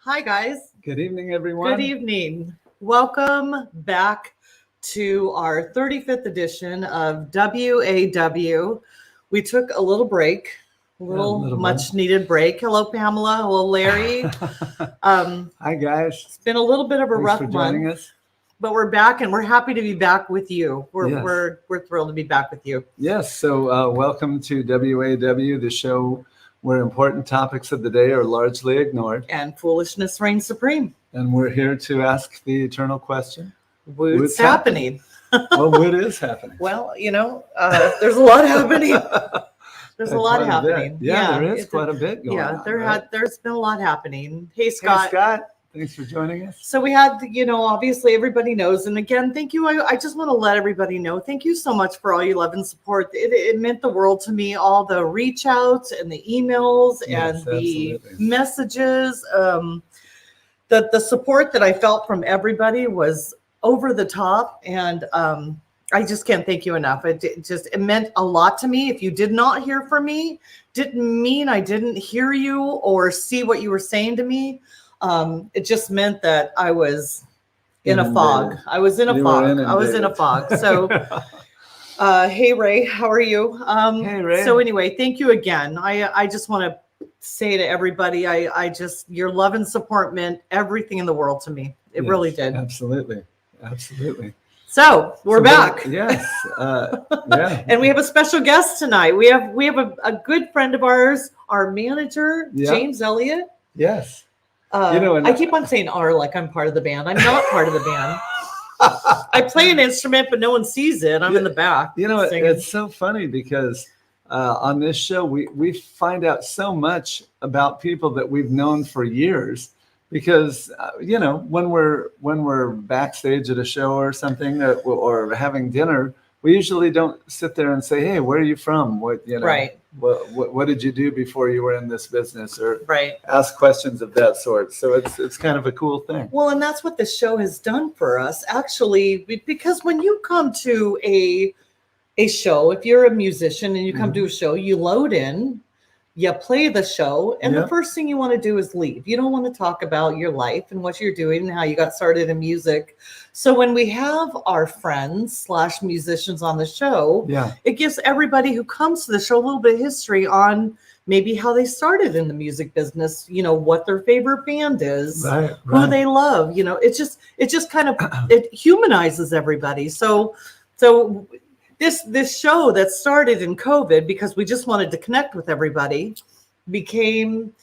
Hi, guys. Good evening, everyone. Good evening. Welcome back to our 35th edition of WAW. We took a little break, a little much needed break. Hello, Pamela. Hello, Larry. Hi, guys. It's been a little bit of a rough month, us. but we're back and we're happy to be back with you. Yes. We're thrilled to be back with you. Yes. So welcome to WAW, the show where important topics of the day are largely ignored. And foolishness reigns supreme. And we're here to ask the eternal question. What's happening? Well, what is happening? Well, there's a lot happening. There's a lot happening. Yeah, there is quite a bit going on. Yeah, there's been a lot happening. Hey, Scott. Hey, Scott. Thanks for joining us. So we had, obviously everybody knows. And again, thank you. I just want to let everybody know. Thank you so much for all your love and support. It meant the world to me. All the reach outs and the emails and the messages. The support that I felt from everybody was over the top. And I just can't thank you enough. It meant a lot to me. If you did not hear from me, didn't mean I didn't hear you or see what you were saying to me. It just meant that I was in a fog. I was in a fog. So, hey, Ray, how are you? Hey, Ray. So anyway, thank you again. I just want to say to everybody, your love and support meant everything in the world to me. It really did. Absolutely. So we're back. Yes. Yeah. And we have a special guest tonight. We have a good friend of ours, our manager, James Elliott. Yes. I keep on saying "R" like I'm part of the band. I'm not part of the band. I play an instrument, but no one sees it. I'm in the back. It's so funny because on this show we find out so much about people that we've known for years. Because when we're backstage at a show or something or having dinner, we usually don't sit there and say, "Hey, where are you from? Right. What did you do before you were in this business?" Or ask questions of that sort. So it's kind of a cool thing. Well, and that's what the show has done for us, actually, because when you come to a show, if you're a musician and you come to a show, you load in. You play the show, and the first thing you want to do is leave. You don't want to talk about your life and what you're doing and how you got started in music. So when we have our friends / musicians on the show, it gives everybody who comes to the show a little bit of history on maybe how they started in the music business, what their favorite band is, who they love. It just kind of, it humanizes everybody. So this show that started in COVID because we just wanted to connect with everybody became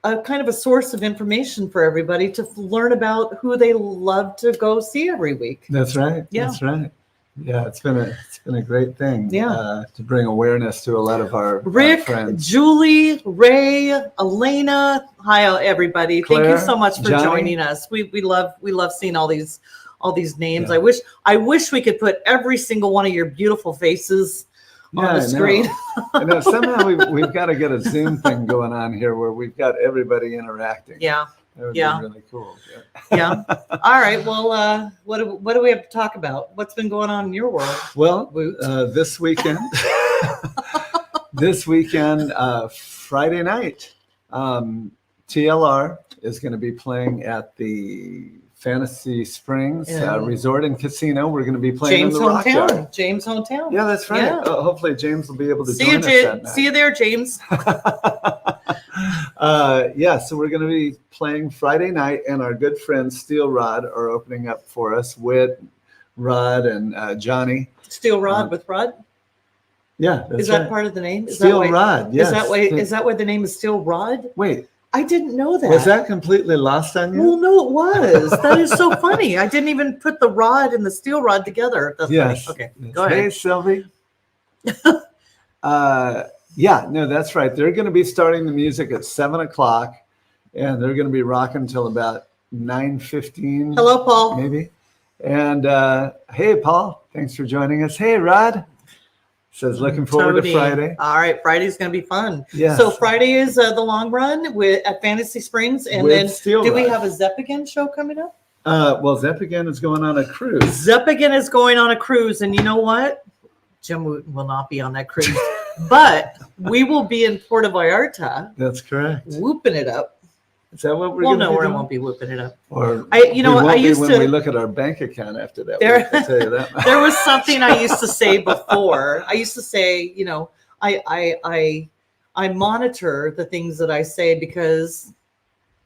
a kind of a source of information for everybody to learn about who they love to go see every week. That's right. Yeah. That's right. Yeah, it's been a great thing. To bring awareness to a lot of our Rick, friends. Julie, Ray, Elena. Hi, everybody. Claire, thank you so much for Johnny. Joining us. We love seeing all these names. I wish we could put every single one of your beautiful faces on the screen. Somehow we've got to get a Zoom thing going on here where we've got everybody interacting. That would be really cool. Yeah. All right. Well, what do we have to talk about? What's been going on in your world? Well, this weekend, Friday night, TLR is going to be playing at the Fantasy Springs Resort and Casino. We're going to be playing James' in the hometown. Rock Yard. James' hometown. Yeah, that's right. Yeah. Hopefully James will be able to join us that night. See you there, James. So we're going to be playing Friday night, and our good friends Steel Rod are opening up for us with Rod and Johnny. Steel Rod with Rod? Yeah, that's Is that part of the name? Steel Rod, yes. Is that why the name is Steel Rod? Wait. I didn't know that. Was that completely lost on you? Well, no, it was. That is so funny. I didn't even put the rod and the steel rod together. That's funny. Okay, go ahead. Hey, Sylvie. That's right. They're going to be starting the music at 7:00, and they're going to be rocking until about 9:15. Hello, Paul. Maybe. And hey, Paul. Thanks for joining us. Hey, Rod. Says looking forward to Friday. All right, Friday's going to be fun. Yes. So Friday is the long run at Fantasy Springs, and then do we have a Zepagain show coming up? Zepagain is going on a cruise. Zepagain is going on a cruise, and you know what? Jim will not be on that cruise, but we will be in Puerto Vallarta. That's correct. Whooping it up. Is that what we're Well, going to no, be I doing? won't be whipping it up. Or You know, we won't I be used when to- we look at our bank account after that. There- week, I'll tell you that. There was something I used to say before. I used to say, you know, I monitor the things that I say because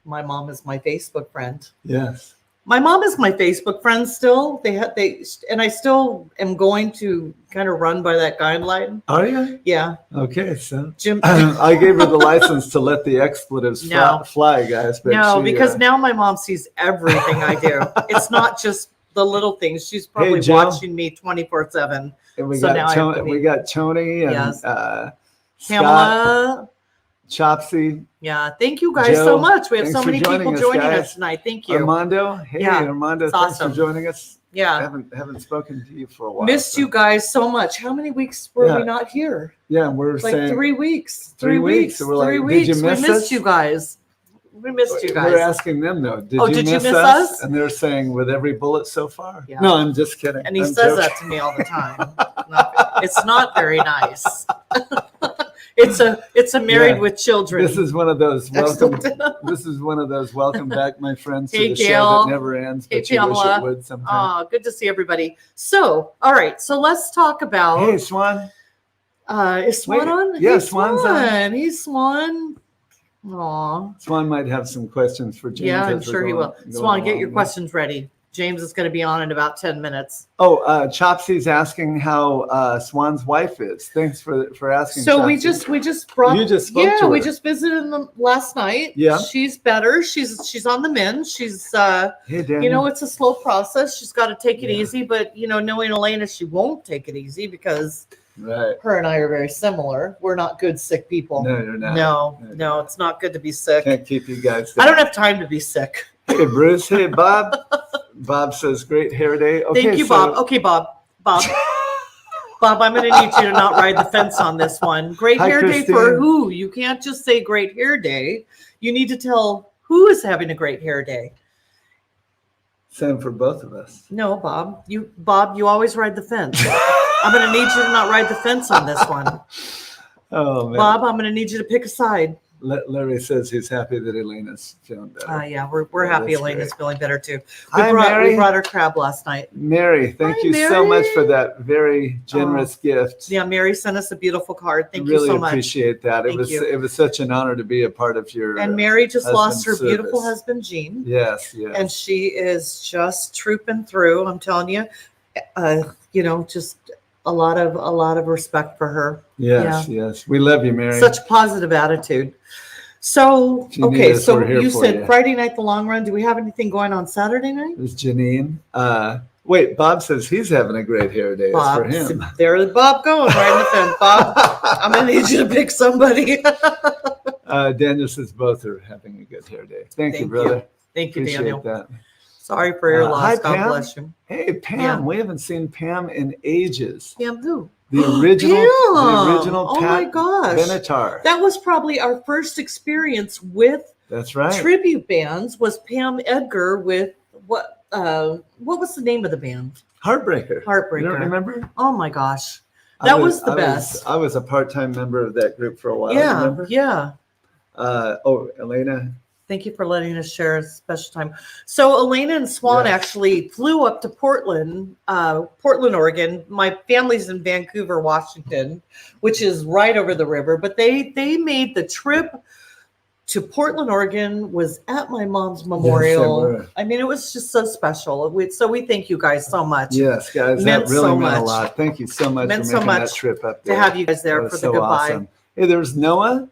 my mom is my Facebook friend. Yes. My mom is my Facebook friend still. And I still am going to kind of run by that guideline. Are you? Yeah. Okay, so Jim. I gave her the license to let the expletives No. fly, guys. But No, she, because now my mom sees everything I do. It's not just the little things. She's probably Joe. watching me 24/7. and we so got now I have to we be- got Tony and Yes. Scott, Pamela. Chopsy, Yeah. Thank you guys so Joe, much. We have thanks so for many joining people us, joining guys. us tonight. Thank you. Armando. Hey, Yeah, Armando, it's thanks awesome. for joining us. Yeah. Haven't spoken to you for a while. Missed so. you guys so much. How many weeks were Yeah. we not here? Yeah, we're Like saying 3 weeks. 3 weeks. So we're like, 3 did weeks. you miss we missed us? you guys. We missed you We're guys. asking them though. Did you miss us? And they're saying with every bullet so far. Yeah. No, I'm just kidding. And he I'm says joking. that to me all the time. It's not very nice. It's a married Yeah. with children. This is one of those welcome. Excellent. This is one of those welcome back, my friends, to Hey, the show Gail. that never ends, Hey, but you wish Pamela. it would sometime. Good to see everybody. So, all right. So let's talk about. Hey, Swan. Is Swan Wait, on? yeah, Hey, Swan's on. He's Swan. Aw. Swan might have some questions for James. Yeah, I'm as we're sure he will. going Swan, get along your here. questions ready. James is going to be on in about 10 minutes. Oh, Chopsy's asking how Swan's wife is. Thanks for asking. So we Chopsy. just brought. You just spoke yeah, to we her. just visited them last night. Yeah. She's better. She's on the mend. She's Hey, Daniel. you know, it's a slow process. She's got to take it Yeah. easy, but you know, knowing Elena, she won't take it easy because Right. her and I are very similar. We're not good sick people. No, you're not. No, it's not good to be sick. Can't keep you guys I down. don't have time to be sick. Hey, Bruce. Hey, Bob. Bob says, great hair day. Okay, Thank you, so- Bob. Okay, Bob. Bob, I'm going to need you to not ride the fence on this one. Great Hi, hair day Christine. for who? You can't just say great hair day. You need to tell who is having a great hair day. Same for both of us. No, Bob. You always ride the fence. I'm going to need you to not ride the fence on this one. Oh, man. Bob, I'm going to need you to pick a side. Larry says he's happy that Elena's feeling better. Yeah, we're Yeah, happy that's Elena's great. feeling better too. Hi, We Mary. brought her crab last night. Mary, thank Hi, you so much for Mary. that very generous gift. Yeah, Mary sent us a beautiful card. Thank really you so much. appreciate that. Thank you. It was such an honor to be a part of your. And Mary just lost her husband's beautiful service. husband, Jame. Yes, yes. And she is just trooping through. I'm telling you, you know, just a lot of respect for her. yes, yes. We love you, Mary. Such positive attitude. So, If you need okay, us, so we're here you for said you. Friday night, the long run. Do we have anything going on Saturday night? There's Janine. Wait, Bob says he's having a great hair day. It's for Bob, him. there's Bob going right in the fence. Bob, I'm gonna need you to pick somebody. Daniel says both are having a good hair day. Thank you, Thank brother. Thank you, Appreciate Daniel. that. Sorry for your loss. hi, God Pam. bless you. Hey, Pam. Yeah. We haven't seen Pam in ages. Pam who? The original, Pam! the original Oh my Pat gosh. Benatar. That was probably our first experience with That's right. tribute bands. Was Pam Edgar with what was the name of the band? Heartbreaker. Heartbreaker. You don't remember? Oh my gosh, that was the best. I was a part-time member of that group for a while. Yeah, Remember? yeah. Elena. Thank you for letting us share a special time. So Elena and Swan Yes. actually flew up to Portland, Oregon. My family's in Vancouver, Washington, which is right over the river. But they made the trip to Portland, Oregon, was at my mom's memorial. were. I mean, it was just so special. So we thank you guys so much Yes, guys, Meant that really so meant a much. lot. Thank you so much Meant for so making much that trip up to there. have you guys there That for was the so goodbye. awesome. Hey, there's Noah,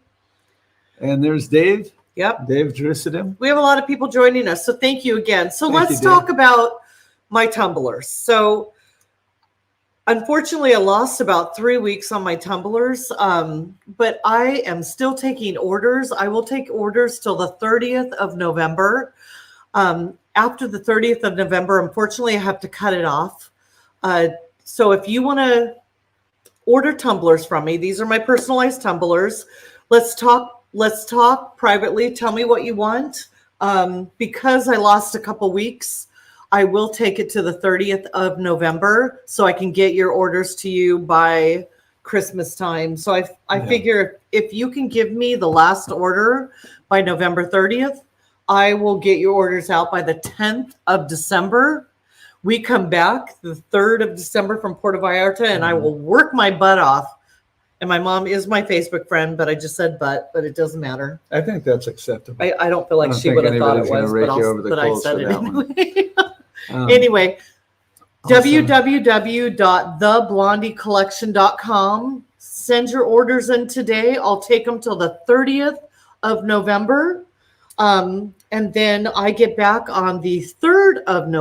and there's Dave. Yep. Dave Drusidem. We have a lot of people joining us. So thank you again. So Thank let's you, talk about my tumblers. So unfortunately, I lost about 3 weeks on my tumblers, but I am still taking orders. I will take orders till the 30th of November. After the 30th of November, unfortunately, I have to cut it off. So if you want to order tumblers from me, these are my personalized tumblers. Let's talk privately. Tell me what you want. Because I lost a couple weeks, I will take it to the 30th of November so I can get your orders to you by Christmas time. So I figure if you can give me the last order by November 30th, I will get your orders out by the 10th of December. We come back the 3rd of December from Puerto Vallarta, and I will work my butt off. And my mom is my Facebook friend, but I just said but it doesn't matter. I think that's acceptable. I don't feel like she would have thought it was, but I said it anyway. Anyway, www.theblondiecollection.com. Send your orders in today. I'll take them till the 30th of November. And then I get back on the 3rd of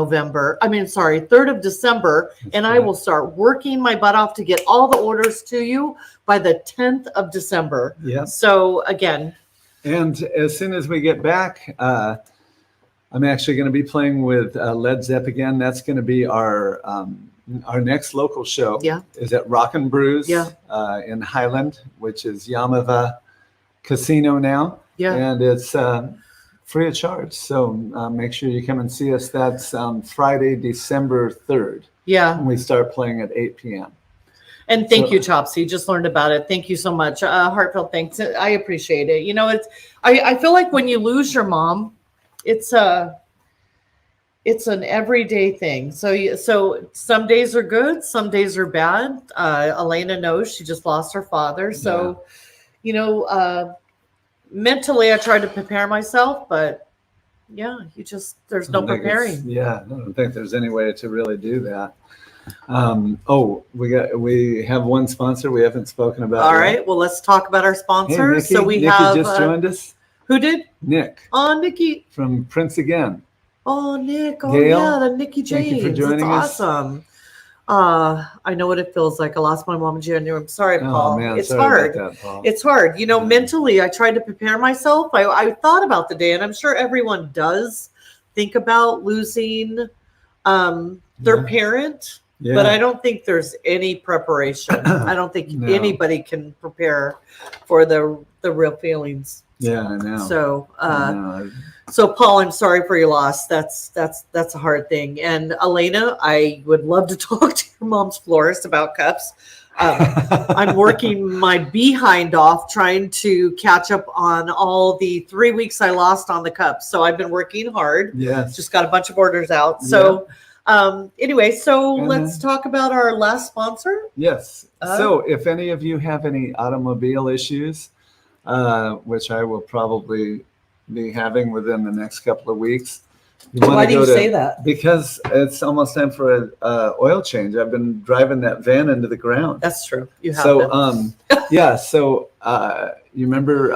December, and I will start working my butt off to get all the orders to you by the 10th of December. Yeah. So again. And as soon as we get back, I'm actually going to be playing with Led Zepagain. That's going to be our next local show. Yeah. Is at Rock and Brews in Highland, which is Yamava Casino now. Yeah. And it's free of charge. So make sure you come and see us. That's Friday, December 3rd. Yeah. And we start playing at 8 p.m. And thank you, Chopsy. Just learned about it. Thank you so much. Heartfelt thanks. I appreciate it. You know, I feel like when you lose your mom, it's an everyday thing. So some days are good, some days are bad. Elena knows she just lost her father. So, you know, mentally I tried to prepare myself, but there's no preparing. I don't think there's any way to really do that. We have one sponsor we haven't spoken about. All right. Well, let's talk about our sponsors. Hey, Nikki, Nikki just joined us. Who did? Nick. Oh, Nikki. From Prince Again. Oh, Nick. Oh, Gail, yeah, the Nikki James. Thank you for joining us. Awesome. I know what it feels like. I lost my mom in January. I'm sorry, Paul. Oh, man, it's sorry hard. about that, Paul. It's hard. You know, mentally, I tried to prepare myself. I thought about the day, and I'm sure everyone does think about losing their parent. Yeah. But I don't think there's any preparation. I don't think anybody can prepare for the real feelings. Yeah, I know. So, so Paul, I'm sorry for your loss. That's a hard thing. And Elena, I would love to talk to your mom's florist about cups. I'm working my behind off trying to catch up on all the 3 weeks I lost on the cups. So I've been working hard. Yes. Just got a bunch of orders out. So. Yeah. Anyway, so let's talk about our last sponsor. Yes. So if any of you have any automobile issues, which I will probably be having within the next couple of weeks. Why do you say that? Because it's almost time for an oil change. I've been driving that van into the ground. That's true. You have been. So you remember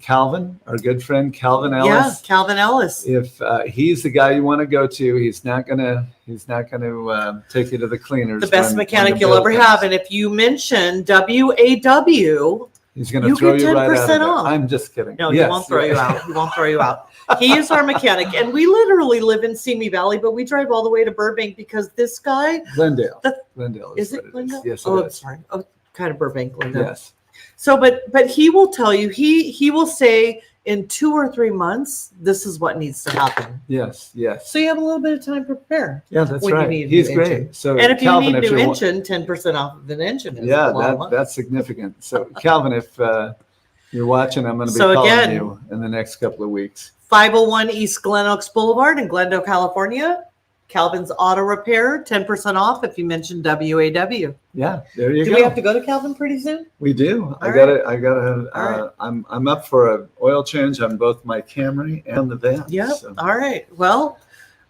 Calvin, our good friend Calvin Ellis? Yeah, Calvin Ellis. If he's the guy you want to go to, he's not gonna take you to the cleaners. The best mechanic you'll ever have. And if you mention WAW, he's going to throw you right out of it. Off. I'm just kidding. No, he won't throw you out. He won't throw you out. He is our mechanic, and we literally live in Simi Valley, but we drive all the way to Burbank because this guy, Glendale. Glendale is it Glendale? Yes. Oh, I'm sorry. Oh, kind of Burbank, Glendale. Yes. So, but he will tell you. He will say in 2 or 3 months, this is what needs to happen. Yes. So you have a little bit of time to prepare. Yeah, that's right. He's great. Engine. So and if Calvin, you need a new engine, 10% off of an engine. Is that's significant. So Calvin, if you're watching, I'm going to be calling you in the next couple of weeks. 501 East Glen Oaks Boulevard in Glendale, California. Calvin's Auto Repair, 10% off if you mention WAW. Yeah, there you go. Do we have to go to Calvin pretty soon? We do. I gotta. I'm up for an oil change on both my Camry and the van. Yeah. So. All right. Well,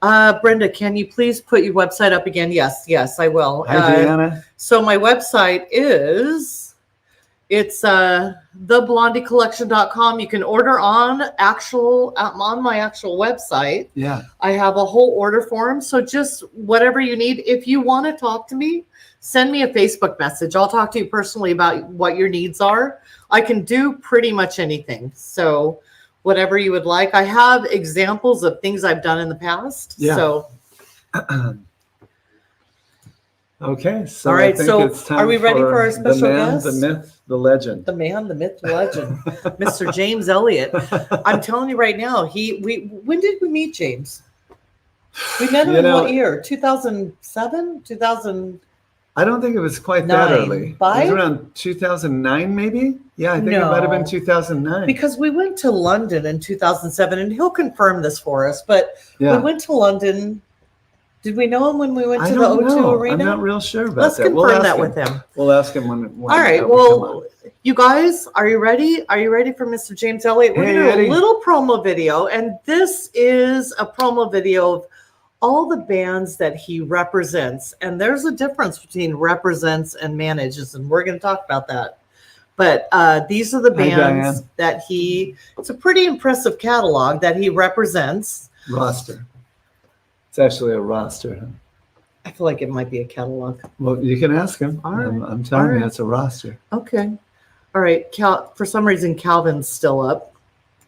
Brenda, can you please put your website up again? Yes, I will. Hi, Deanna. So my website is. It's theblondiecollection.com. You can order on my actual website. Yeah. I have a whole order form. So just whatever you need. If you want to talk to me, send me a Facebook message. I'll talk to you personally about what your needs are. I can do pretty much anything. So whatever you would like. I have examples of things I've done in the past. Yeah. So okay, so all right. I think so it's time are we ready for our special guest? The myth, the legend. The man, the myth, the legend, Mr. James Elliott. I'm telling you right now, when did we meet James? We met him in what year? 2007? 2000? I don't think it was quite that early. Five? It was around 2009, maybe. Yeah, I think it might have been 2009. Because we went to London in 2007, and he'll confirm this for us. But we went to London. Did we know him when we went to the O2 Arena? I'm not real sure about Let's that. confirm that with him. We'll ask him when All right. Well, you guys, are you ready? Are you ready for Mr. James Elliott? We're going to do a little promo video, and this is a promo video of all the bands that he represents. And there's a difference between represents and manages, and we're going to talk about that. But these are the bands that it's a pretty impressive catalog that he represents. Roster. It's actually a roster. Huh? I feel like it might be a catalog. Well, you can ask him. All right. I'm telling you, it's a roster. Okay. All right. For some reason, Calvin's still up.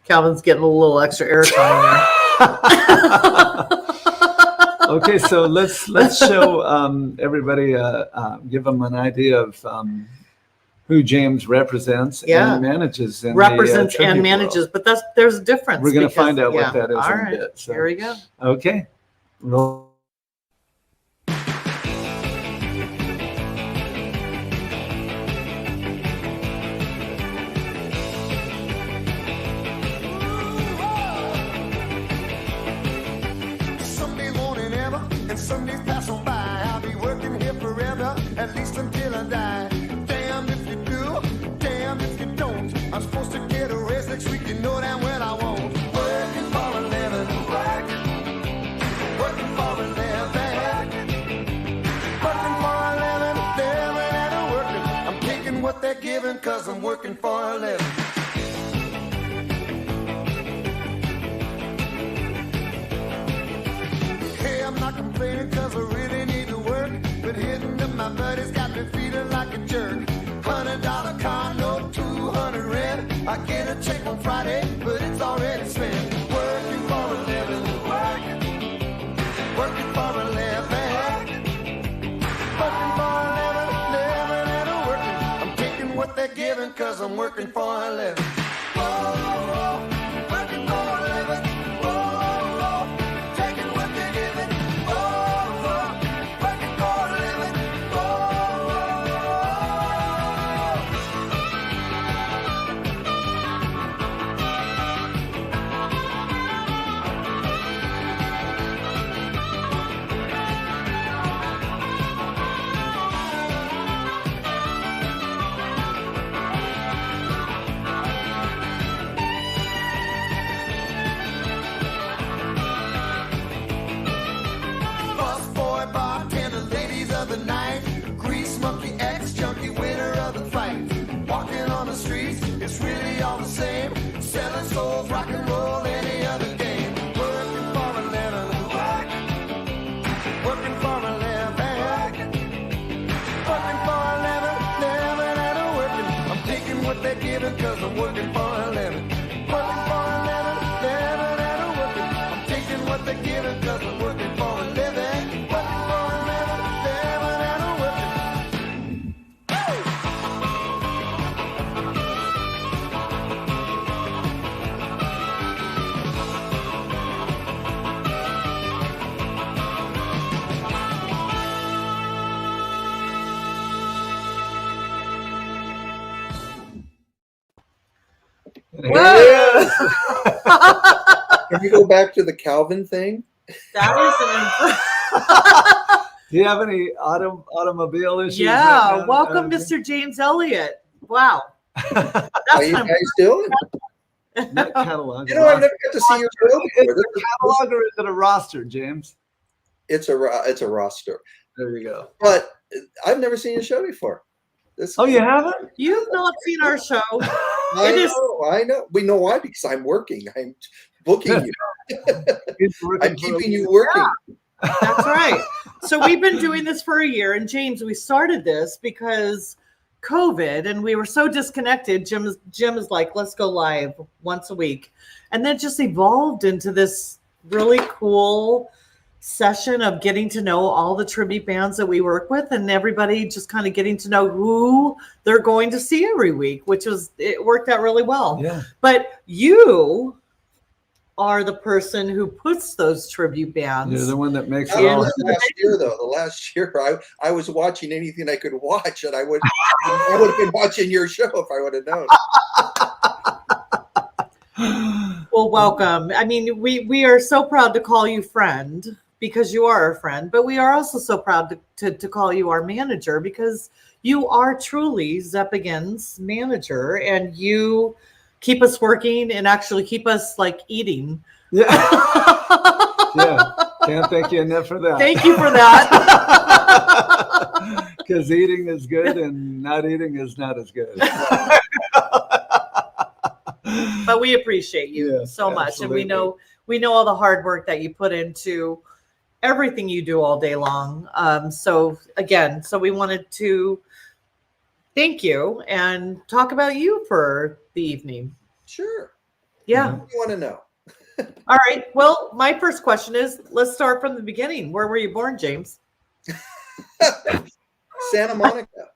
Calvin's getting a little extra airtime there. Okay, so let's show everybody, give them an idea of who James represents and manages. Represents and manages, but there's a difference. We're going to find out what that is All in right. a bit. So. Here we go. Okay. Roll. Sundays pass on by, I'll be working here forever, at least until I die. Damn if you do, damn if you don't. I'm supposed to get a raise next week, you know damn well I won't. Working for a living, working for a living, working for a living, living and working. I'm taking what they're giving, cause I'm working for a living. Complaining cause I really need to work, but hitting up my buddies got me feeling like a jerk. $100 car note, 200 rent. I get a check on Friday, but it's already spent. Working for a living, working for a living, working for a living, living and a working. I'm taking what they're giving cause I'm working for a living. Working for a living. It's really all the same. Selling souls, rock and roll, any other game. Working for a living, working for a living, working for a living, living and a working. I'm taking what they're giving cause I'm working for a living. Working for a living, living and a working. I'm taking what they're giving cause I'm working for a living. Working for a living, living and a working. Can you go back to the Calvin thing? That was an Do you have any automobile issues? Yeah, right welcome, Mr. James Elliott. Wow. How you guys doing? Not catalog. You know, I've never got to see your show Is before. it a catalog or is it a roster, James? It's a roster, There you go. but I've never seen your show before. Oh, you haven't? You've not seen our show. I know. We know why, because I'm working. I'm booking you. I'm keeping you working. Yeah, that's right. So we've been doing this for a year. And James, we started this because COVID and we were so disconnected. Jim is like, let's go live once a week. And then just evolved into this really cool session of getting to know all the tribute bands that we work with and everybody just kind of getting to know who they're going to see every week, it worked out really well. Yeah. But you are the person who puts those tribute bands. You're the one that makes Not it all. the last year, though. The last year, I was watching anything I could watch, and I would have been watching your show if I would have known. Well, welcome. I mean, we are so proud to call you friend because you are a friend, but we are also so proud to call you our manager because you are truly Zepagain's manager, and you keep us working and actually keep us like eating. Yeah. Yeah. Can't thank you enough for that. Thank you for that. Because eating is good and not eating is not as good. But we appreciate you so much. Absolutely. And we know all the hard work that you put into everything you do all day long. So we wanted to thank you and talk about you for the evening. Sure. Yeah. What do you want to know? All right. Well, my first question is, let's start from the beginning. Where were you born, James? Santa Monica.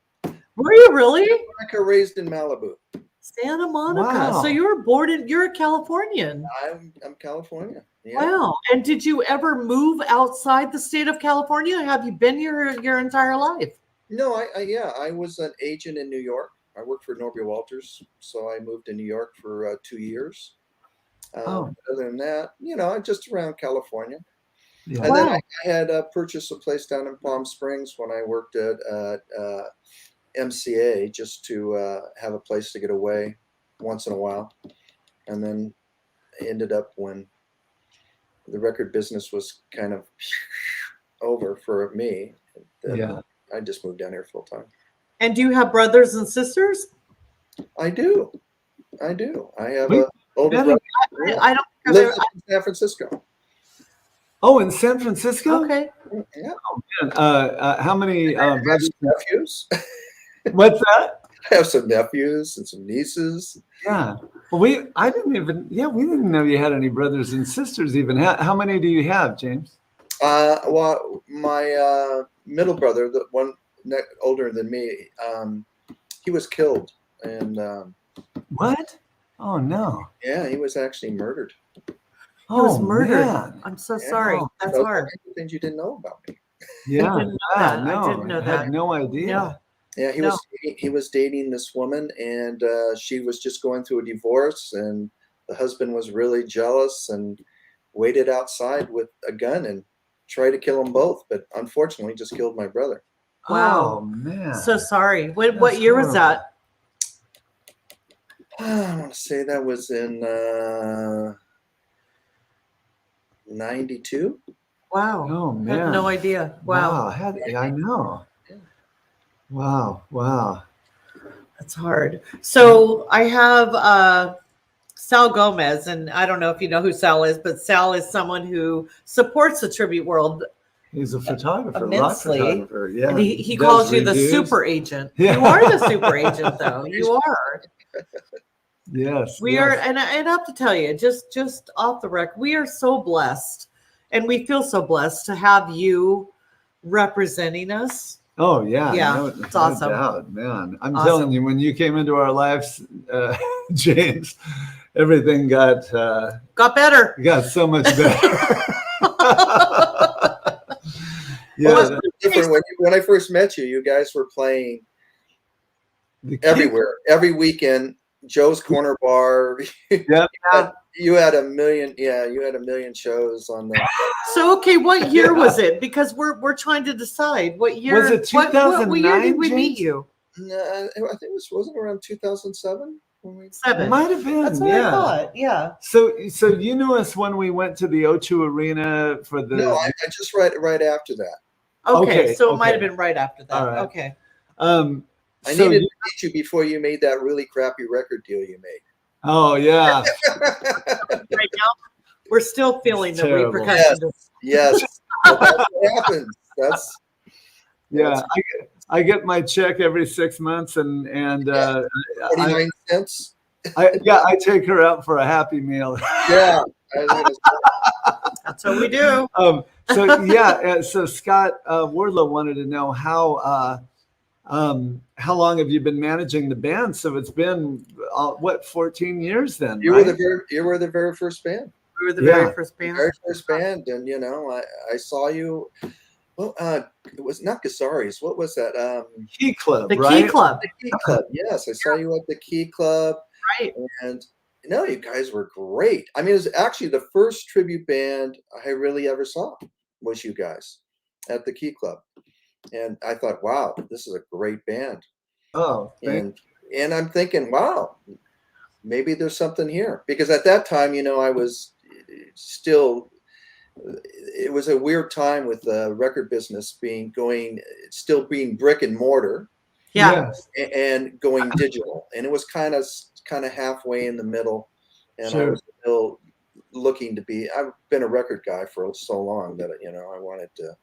Were you really? Santa Monica, raised in Malibu. Santa Monica. Wow. So you're a Californian. I'm California. Yeah. Wow. And did you ever move outside the state of California? Have you been here your entire life? No, I was an agent in New York. I worked for Norbert Walters, so I moved to New York for 2 years. Other than that, just around California. Yeah. And then I had purchased a place down in Palm Springs when I worked at MCA, just to have a place to get away once in a while. And then I ended up, when the record business was kind of over for me, I just moved down here full time. And do you have brothers and sisters? I do. I have an older brother. I don't have Lives in San Francisco. Oh, in San Francisco? Okay. Yeah. Oh, man. How many brothers? Nephews. What's that? I have some nephews and some nieces. Yeah. Well, we didn't know you had any brothers and sisters even. How many do you have, James? Well, my middle brother, the one older than me, he was killed. And What? Oh, no. yeah, he was actually murdered. He was murdered. Man. I'm so sorry. That's Those hard. are things you didn't know about me. Yeah. I didn't know that. No, I didn't know I that. had no idea. No. Yeah, he was dating this woman, and she was just going through a divorce, and the husband was really jealous and waited outside with a gun and tried to kill them both, but unfortunately just killed my brother. Wow, man. So sorry. What year was that? I want to say that was in 92. Wow. Oh, I man. had no idea. Wow. I know. Wow. That's hard. So I have Sal Gomez, and I don't know if you know who Sal is, but Sal is someone who supports the tribute world He's a photographer, immensely. rock photographer. Yeah. And he Does calls you the reviews. super agent. Yeah. You are the super agent, though. You are. Yes. We are, and I have to tell you, just off the record, we are so blessed, and we feel so blessed to have you representing us. Oh yeah, Yeah, it's awesome. No doubt, man. I'm Awesome. telling you, when you came into our lives, James, everything got better. so much better. Yeah, Well, Different. When I first met you, you guys were playing everywhere, every weekend. Joe's Corner Bar. Yep. You had a million. Yeah, you had a million shows on that. So okay, what year was it? Because we're trying to decide what year. Was it 2009? What year did we meet James? you? No, I think wasn't it around 2007 when we. It 7. might have been. That's what I thought. Yeah. So you knew us when we went to the O2 Arena for the. No, I just right after that. Okay, so it okay. might have been right after that. All right. Okay. I So needed to meet you before you made that really crappy record deal you made. Oh yeah. Right now, we're still feeling It's the terrible. repercussions. Yes, well, that's what happens. Yeah, I get my check every 6 months, and 49 cents. I take her out for a Happy Meal. Yeah, I was gonna say. That's what we do. So Scott Wardlow wanted to know how long have you been managing the band? So it's been 14 years then? You right? were the very first band. We were the Yeah. very first band. Very first band, and you know, I saw you. Well, it was not Gazzari's. What was that? Key Club, The right? Key Club, The Key Club. Yes, I saw you at the Key Club, right? and no, you guys were great. I mean, it was actually the first tribute band I really ever saw was you guys at the Key Club, and I thought, wow, this is a great band. Oh, thank And I'm thinking, wow, maybe there's something here, because at that time, you know, I was still. It was a weird time with the record business still being brick and mortar, Yeah. Yes. and going digital, and it was kind of halfway in the middle, and I Sure. was still looking to be. I've been a record guy for so long that you know I wanted to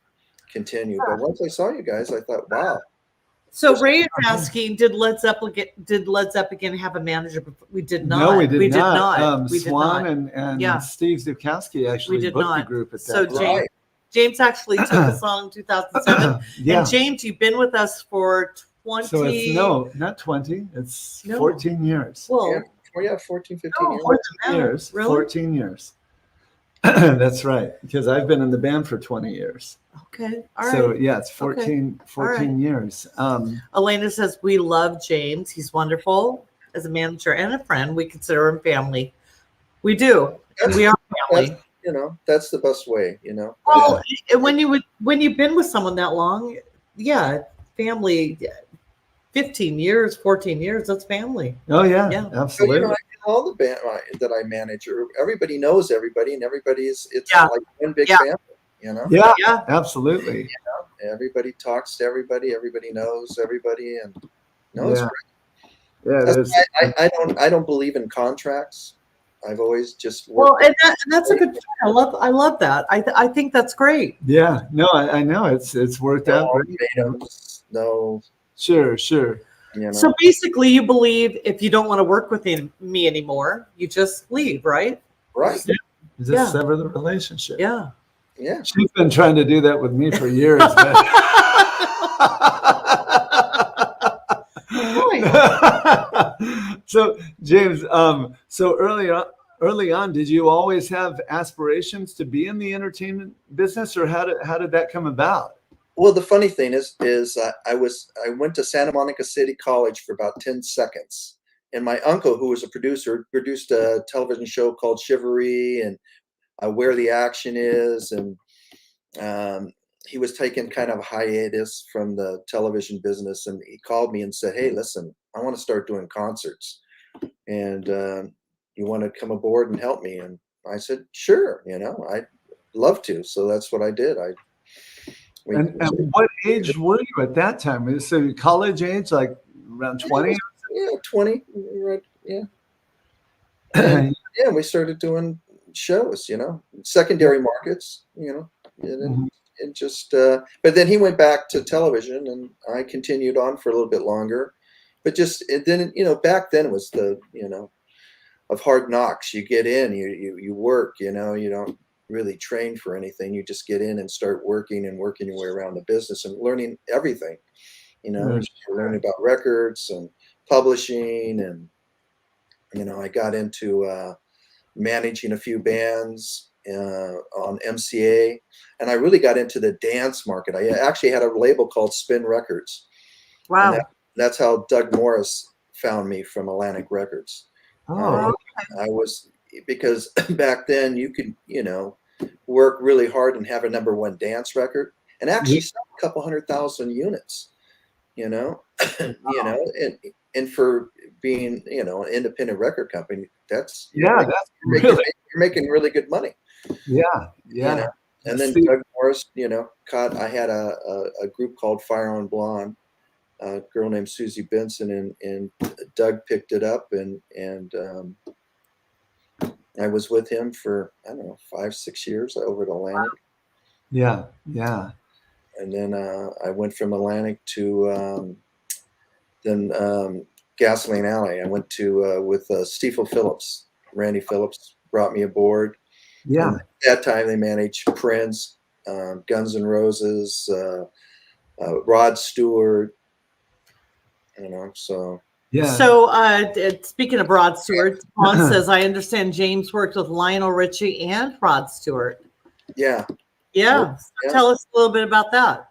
continue. But once I saw you guys, I thought, wow. So Ray is asking, did Led Zeppelin have a manager? We did not. No, we did not. We did Swan not. and Yeah. Steve Zukowski actually did booked the not. group at that So time. James actually took us on in 2007. Yeah. And James, you've been with us for 20. So it's not 20. It's No. 14 years. Well, Yeah, 14, 15 No, years. 14 years. Really? 14 years. That's right. Because I've been in the band for 20 years. okay. All right. So yeah, it's 14 right. years. Elena says, we love James. He's wonderful as a manager and a friend. We consider him family. We do. We are family. You know, that's the best way. You know. Well, when you've been with someone that long, yeah, family, 15 years, 14 years, that's family. Oh yeah, Yeah. So, you absolutely. know, all the band that I manage, everybody knows everybody, and it's Yeah. like one big Yeah. family. You know. Yeah, Yeah. absolutely. Everybody talks to everybody. Everybody knows everybody, and no, it's Yeah. great. Yeah, it That's is. why I don't believe in contracts. I've always just Well, worked. and that's a good point. I love that. I think that's great. Yeah, no, I know it's worked out great. No, Sure. you know. So basically, you believe if you don't want to work with me anymore, you just leave, right? Right. Just Yeah. sever the relationship. Yeah. Yeah. She's been trying to do that with me for years. So James, so early on, did you always have aspirations to be in the entertainment business, or how did that come about? Well, the funny thing is I went to Santa Monica City College for about 10 seconds, and my uncle, who was a producer, produced a television show called Chivalry and Where the Action Is, and he was taking kind of a hiatus from the television business, and he called me and said, "Hey, listen, I want to start doing concerts, and you want to come aboard and help me?" And I said, "Sure, you know, I'd love to." So that's what I did. And what age were you at that time? So college age, like around 20? Yeah, 20. Right, yeah. And, yeah, we started doing shows, you know, secondary markets, you know, and just, but then he went back to television, and I continued on for a little bit longer. But then, you know, back then was the, you know, of hard knocks. You get in, you work, you know, you don't really train for anything. You just get in and start working your way around the business and learning everything, you know, learning about records and publishing. And, you know, I got into managing a few bands on MCA, and I really got into the dance market. I actually had a label called Spin Records. Wow. And that's how Doug Morris found me from Atlantic Records. Oh, I was, because back then you could, you know, work really hard and have a #1 dance record and actually sell a couple 100,000 units, you know, you know, and for being, you know, an independent record company, that's yeah, you're making really good money. yeah. You know? And then Doug Morris, you know, I had a group called Fire on Blonde, a girl named Susie Benson, and Doug picked it up, and I was with him for, I don't know, 5-6 years over at Atlantic. Yeah. And then I went from Atlantic to Gasoline Alley. I went to with Stiefel Phillips. Randy Phillips brought me aboard. Yeah. And at that time, they managed Prince, Guns N' Roses, Rod Stewart. You know, so Yeah. So, speaking of Rod Stewart, Vaughn says, I understand James worked with Lionel Richie and Rod Stewart. Yeah. Yeah. So Yeah. tell us a little bit about that.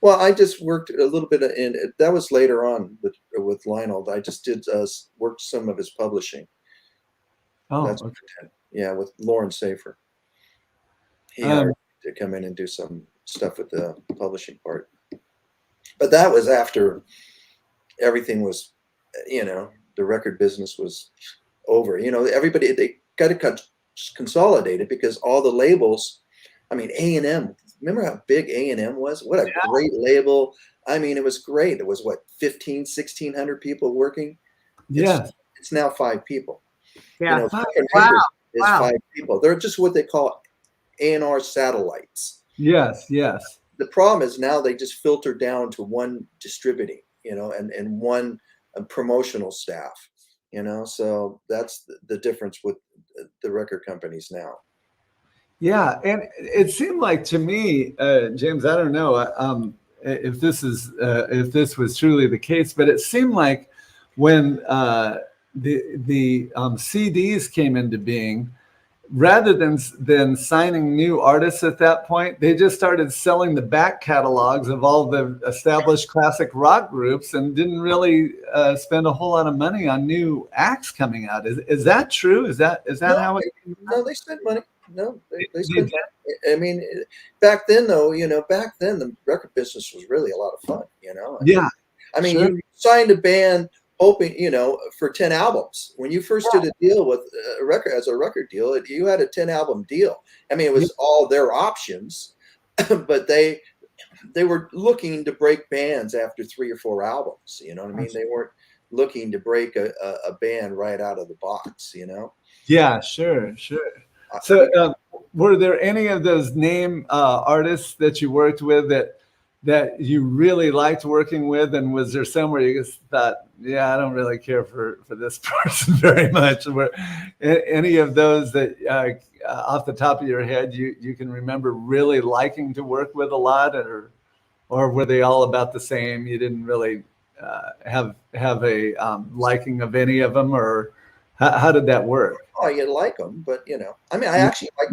Well, I just worked a little bit in that was later on with Lionel. I just did worked some of his publishing. Oh, That's okay. yeah, with Lauren Safer. He hired me to come in and do some stuff with the publishing part. But that was after everything was, the record business was over. Everybody, they got to consolidate it because all the labels, I mean, A&M, remember how big A&M was? What a great label. I mean, it was great. It was what, 1,600 people working? Yeah. It's now 5 people. Yeah. Wow. Is 5 people. They're just what they call A&R satellites. Yes. Yes. The problem is now they just filter down to one distributing, and one promotional staff, so that's the difference with the record companies now. Yeah, and it seemed like to me, James, I don't know if this was truly the case, but it seemed like when the CDs came into being, rather than signing new artists at that point, they just started selling the back catalogs of all the established classic rock groups and didn't really spend a whole lot of money on new acts coming out. Is that true? Is that how it? No, they spent money. No, they spent. I mean, back then though, the record business was really a lot of fun. Yeah. I mean, sure. you signed a band hoping, for 10 albums. When you first did a deal with a record deal, you had a 10 album deal. I mean, it was all their options, but they were looking to break bands after 3 or 4 albums. You know what I mean? They weren't looking to break a band right out of the box, Yeah, sure. So were there any of those name artists that you worked with that you really liked working with, and was there somewhere you just thought, yeah, I don't really care for this person very much? Were any of those that off the top of your head you can remember really liking to work with a lot, or were they all about the same? You didn't really have a liking of any of them, or how did that work? Oh, you like them, but I mean, I Yeah. actually like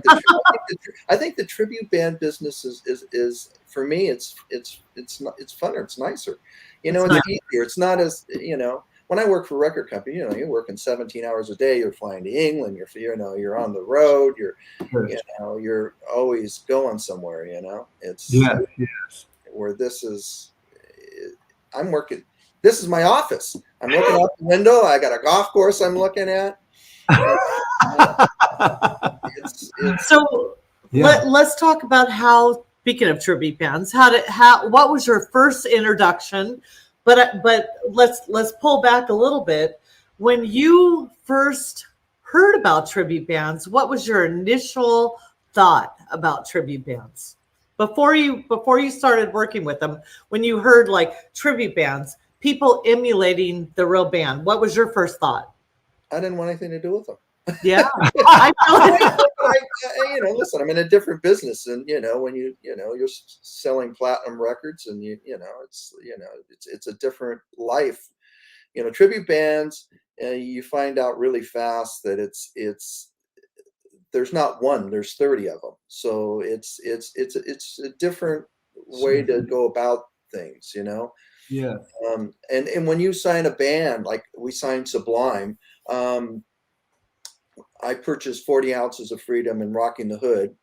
I think the tribute band business is for me, it's funner, it's nicer, it's easier. It's not as when I work for a record company, you're working 17 hours a day, you're flying to England, you're on the road, you're always going somewhere, it's where this is, I'm working. This is my office. I'm looking out the window. I got a golf course I'm looking at. Let's talk about how, speaking of tribute bands, what was your first introduction? But let's pull back a little bit. When you first heard about tribute bands, what was your initial thought about tribute bands before you started working with them? When you heard like tribute bands, people emulating the real band, what was your first thought? I didn't want anything to do with them. Yeah, I know. Listen, I'm in a different business, and when you're selling platinum records, and it's a different life. Tribute bands, you find out really fast that it's there's not one, there's 30 of them. So it's a different way to go about things, Yeah. And when you sign a band, like we signed Sublime, I purchased 40 Ounces of Freedom and Rocking the Hood.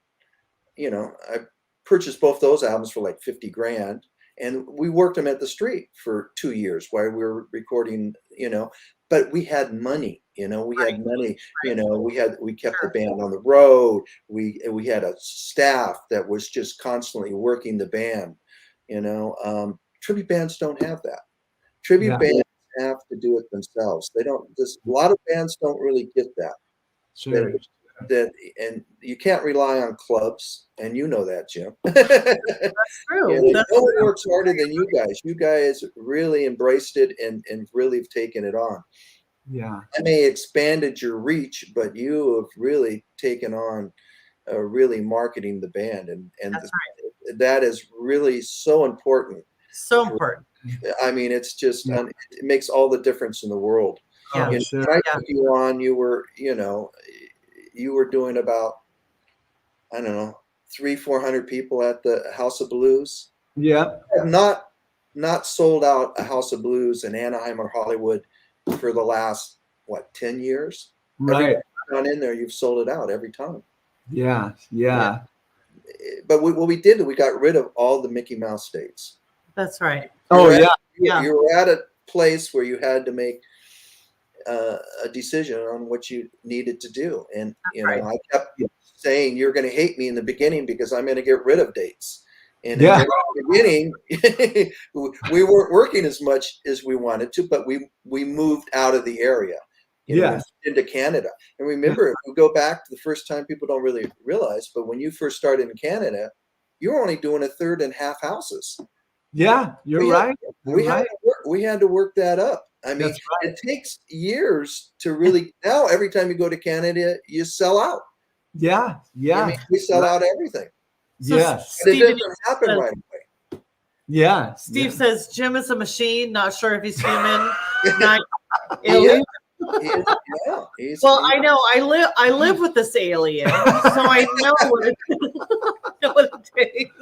I purchased both those albums for like 50 grand, and we worked them at the street for 2 years while we were recording, but we had money, we had money, we kept the band on the road. We had a staff that was just constantly working the band, Tribute bands don't have that. Tribute bands have to do it themselves. They don't. A lot of bands don't really get that. Sure. And you can't rely on clubs, and you know that, Jim. That's true. No one works harder than you guys. You guys really embraced it and really have taken it on. Yeah. I may expanded your reach, but you have really taken on really marketing the band, and That's right. that is really so important. So important. I mean, it's just Yeah. it makes all the difference in the world. Yeah. Oh, sure. When I took you on, you were doing about, I don't know, 300-400 people at the House of Blues. Yeah. I have not sold out a House of Blues in Anaheim or Hollywood for the last 10 years. Right. Every time you've gone in there, you've sold it out every time. Yeah. Yeah. But what we did, we got rid of all the Mickey Mouse dates. That's right. Oh, yeah. You were at a place where you had to make a decision on what you needed to do, and I kept saying you're going to hate me in the beginning because I'm going to get rid of dates. And in the beginning, we weren't working as much as we wanted to, but we moved out of the area, into Canada. And remember, if we go back to the first time, people don't really realize, but when you first started in Canada, you were only doing a third and half houses. Yeah, you're right. We had to work that up. I mean, it takes years to really. Now, every time you go to Canada, you sell out. Yeah, yeah. I mean, we sell out everything. So Yes. It doesn't happen right away. Yeah. Steve says Jim is a machine. Not sure if he's human. I know. I live with this alien, so I know what it takes.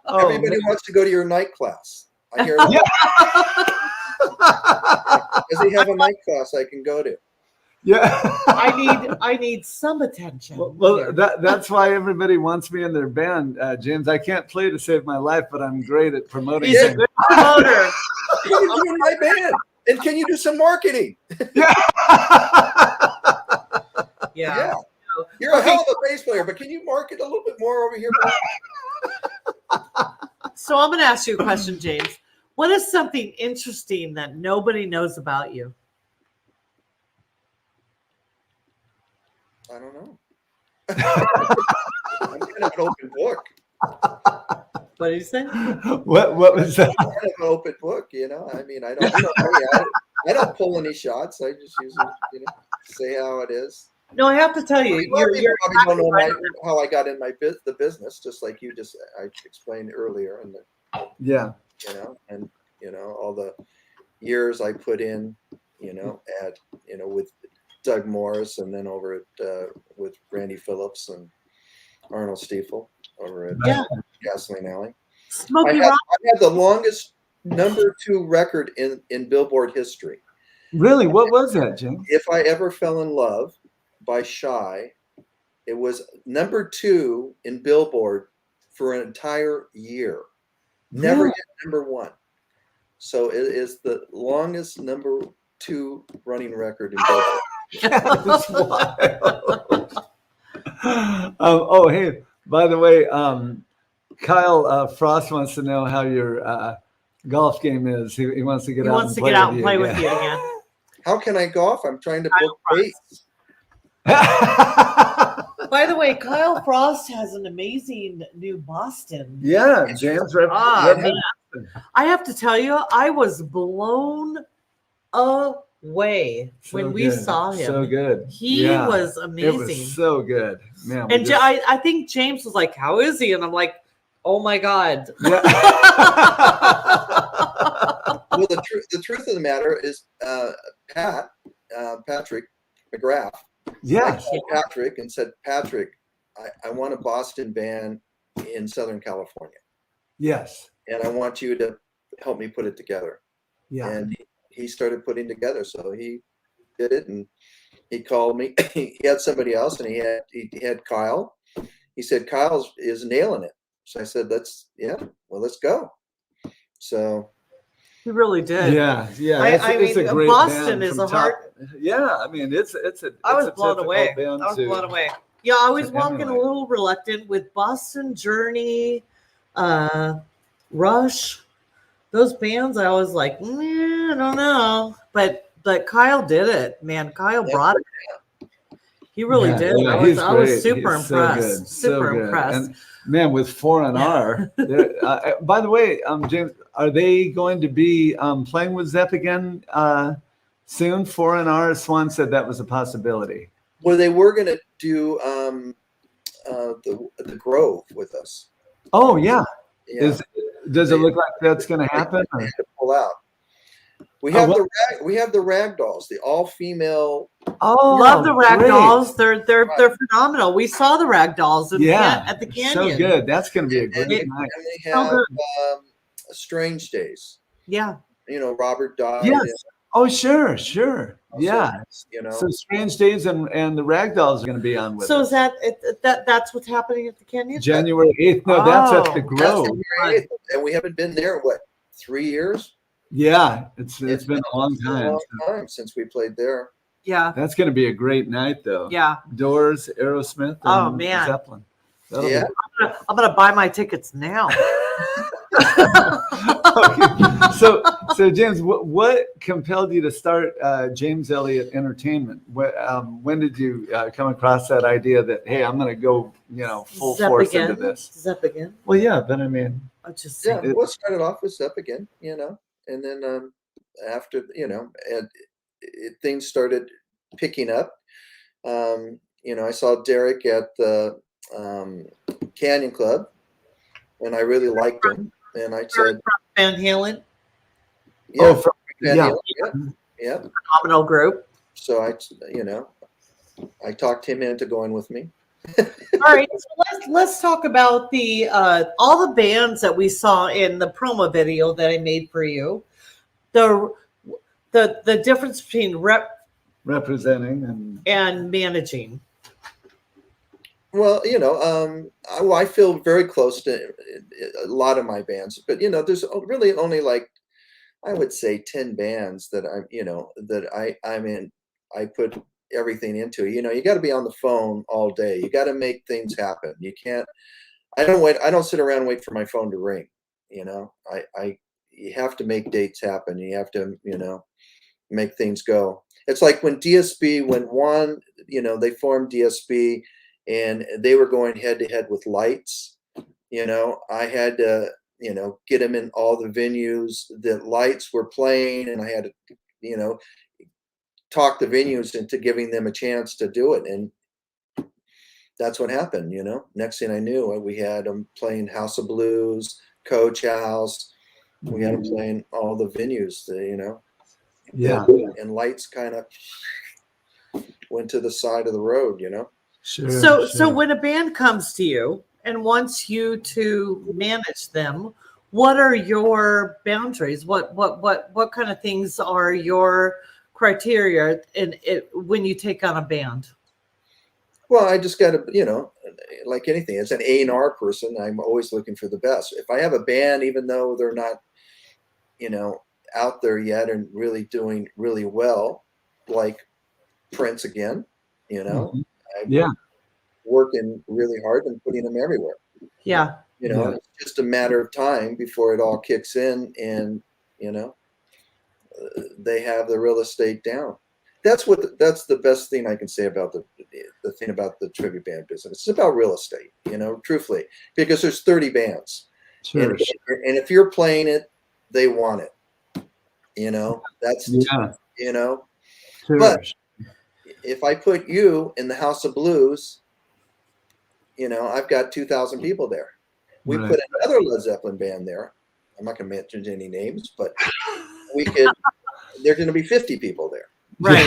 Everybody wants to go to your night class. I hear that. Does he have a night class I can go to? Yeah. I need some attention. Well, that's why everybody wants me in their band, James. I can't play to save my life, but I'm great at promoting. He's a good promoter. Can you do my band? And can you do some marketing? Yeah. Yeah. You're a hell of a bass player, but can you market a little bit more over here? So I'm going to ask you a question, James. What is something interesting that nobody knows about you? I don't know. I'm kind of an open book. What did you say? What was that? I'm kind of an open book, I mean, I don't pull any shots. I just usually, say how it is. No, I have to tell you, You probably don't know right. how I got in the business, just like I explained earlier, and and all the years I put in, with Doug Morris, and then over at with Randy Phillips and Arnold Stiefel over at Gasoline Alley. I had the longest #2 record in Billboard history. Really? What was that, Jim? If I Ever Fell in Love by Shy. It was #2 in Billboard for an entire year. Never hit #1. So it is the longest #2 running record in Billboard. That's wild. Hey, by the way, Kyle Frost wants to know how your golf game is. He wants to get out and play with you again. How can I golf? I'm trying to book dates. By the way, Kyle Frost has an amazing new Boston. Yeah, James. I have to tell you, I was blown away when we saw him. So good. He was amazing. It was so good, man. And I think James was like, "How is he?" And I'm like, "Oh my God." Yeah. Well, the truth of the matter is, Patrick McGrath. Yes. I called Patrick and said, Patrick, I want a Boston band in Southern California. Yes. And I want you to help me put it together. Yeah. And he started putting together. So he did it, and he called me. He had somebody else, and he had Kyle. He said, Kyle is nailing it. So I said, let's go. So he really did. Yeah. It's a great Boston is a hard. Yeah, I mean, I was blown away. Yeah, I was walking a little reluctant with Boston Journey, Rush, those bands. I was like, I don't know, but Kyle did it, man. Kyle brought it. He really did. Yeah, I was super impressed. Super impressed. And man, with 4&R. By the way, James, are they going to be playing with Zepagain soon? 4&R, Swan said that was a possibility. Well, they were going to do the Grove with us. Oh yeah. Does it look like that's going to happen? They had to pull out. We Oh, have what- we have the rag dolls, the all female. Oh, Love the rag great. dolls. They're phenomenal. We saw the rag dolls at the canyon. So good. That's going to be a great And night. they So have good. Strange Days. Yeah. You know, Robert died. Yes. and Oh, sure. also, Yeah. you know, So Strange Days and the Ragdolls are going to be on with So us. is that's what's happening at the canyon? January 8th. No, that's at the Oh, Grove. January 8th, and we haven't been there, what, 3 years? Yeah, it's been a long It's been time. a long time since we played there. Yeah. That's going to be a great night, though. Yeah. Doors, Aerosmith, and Oh, man. Zeppelin. That'll Yeah. I'm gonna buy my tickets now. Okay. So James, what compelled you to start James Elliott Entertainment? When did you come across that idea that, hey, I'm going to go, full force into this? Zepagain. Well, yeah, but I mean, I just Yeah, well, it started off with Zepagain, and then after, things started picking up. I saw Derek at the Canyon Club, and I really liked him. And I said, Van Halen, yeah, from- Van yeah. Halen, yeah. phenomenal group. So I talked him into going with me. All right, so let's talk about the all the bands that we saw in the promo video that I made for you. The difference between representing and managing. Well, I feel very close to a lot of my bands, but there's really only like, I would say 10 bands that I put everything into. You got to be on the phone all day. You got to make things happen. You can't. I don't sit around and wait for my phone to ring. You have to make dates happen. You have to make things go. It's like when DSB, they formed DSB. And they were going head to head with Lights. I had to, get them in all the venues that Lights were playing, and I had to, talk the venues into giving them a chance to do it. And that's what happened. Next thing I knew, we had them playing House of Blues, Coach House. We had them playing all the venues. Yeah. And Lights kind of went to the side of the road. Sure. So when a band comes to you and wants you to manage them, what are your boundaries? What kind of things are your criteria when you take on a band? Well, I just got to, like anything, as an A&R person, I'm always looking for the best. If I have a band, even though they're not, out there yet and really doing really well, like Prince again, Mhm. I'm Yeah. working really hard and putting them everywhere. Yeah. It's just a matter of time before it all kicks in and, they have the real estate down. That's the best thing I can say about the thing about the tribute band business. It's about real estate, truthfully, because there's 30 bands. Sure. And if you're playing it, they want it. That's, Yeah. Sure. But if I put you in the House of Blues, I've got 2,000 people there. We Right. put another Led Zeppelin band there. I'm not going to mention any names, but there's going to be 50 people there. Right.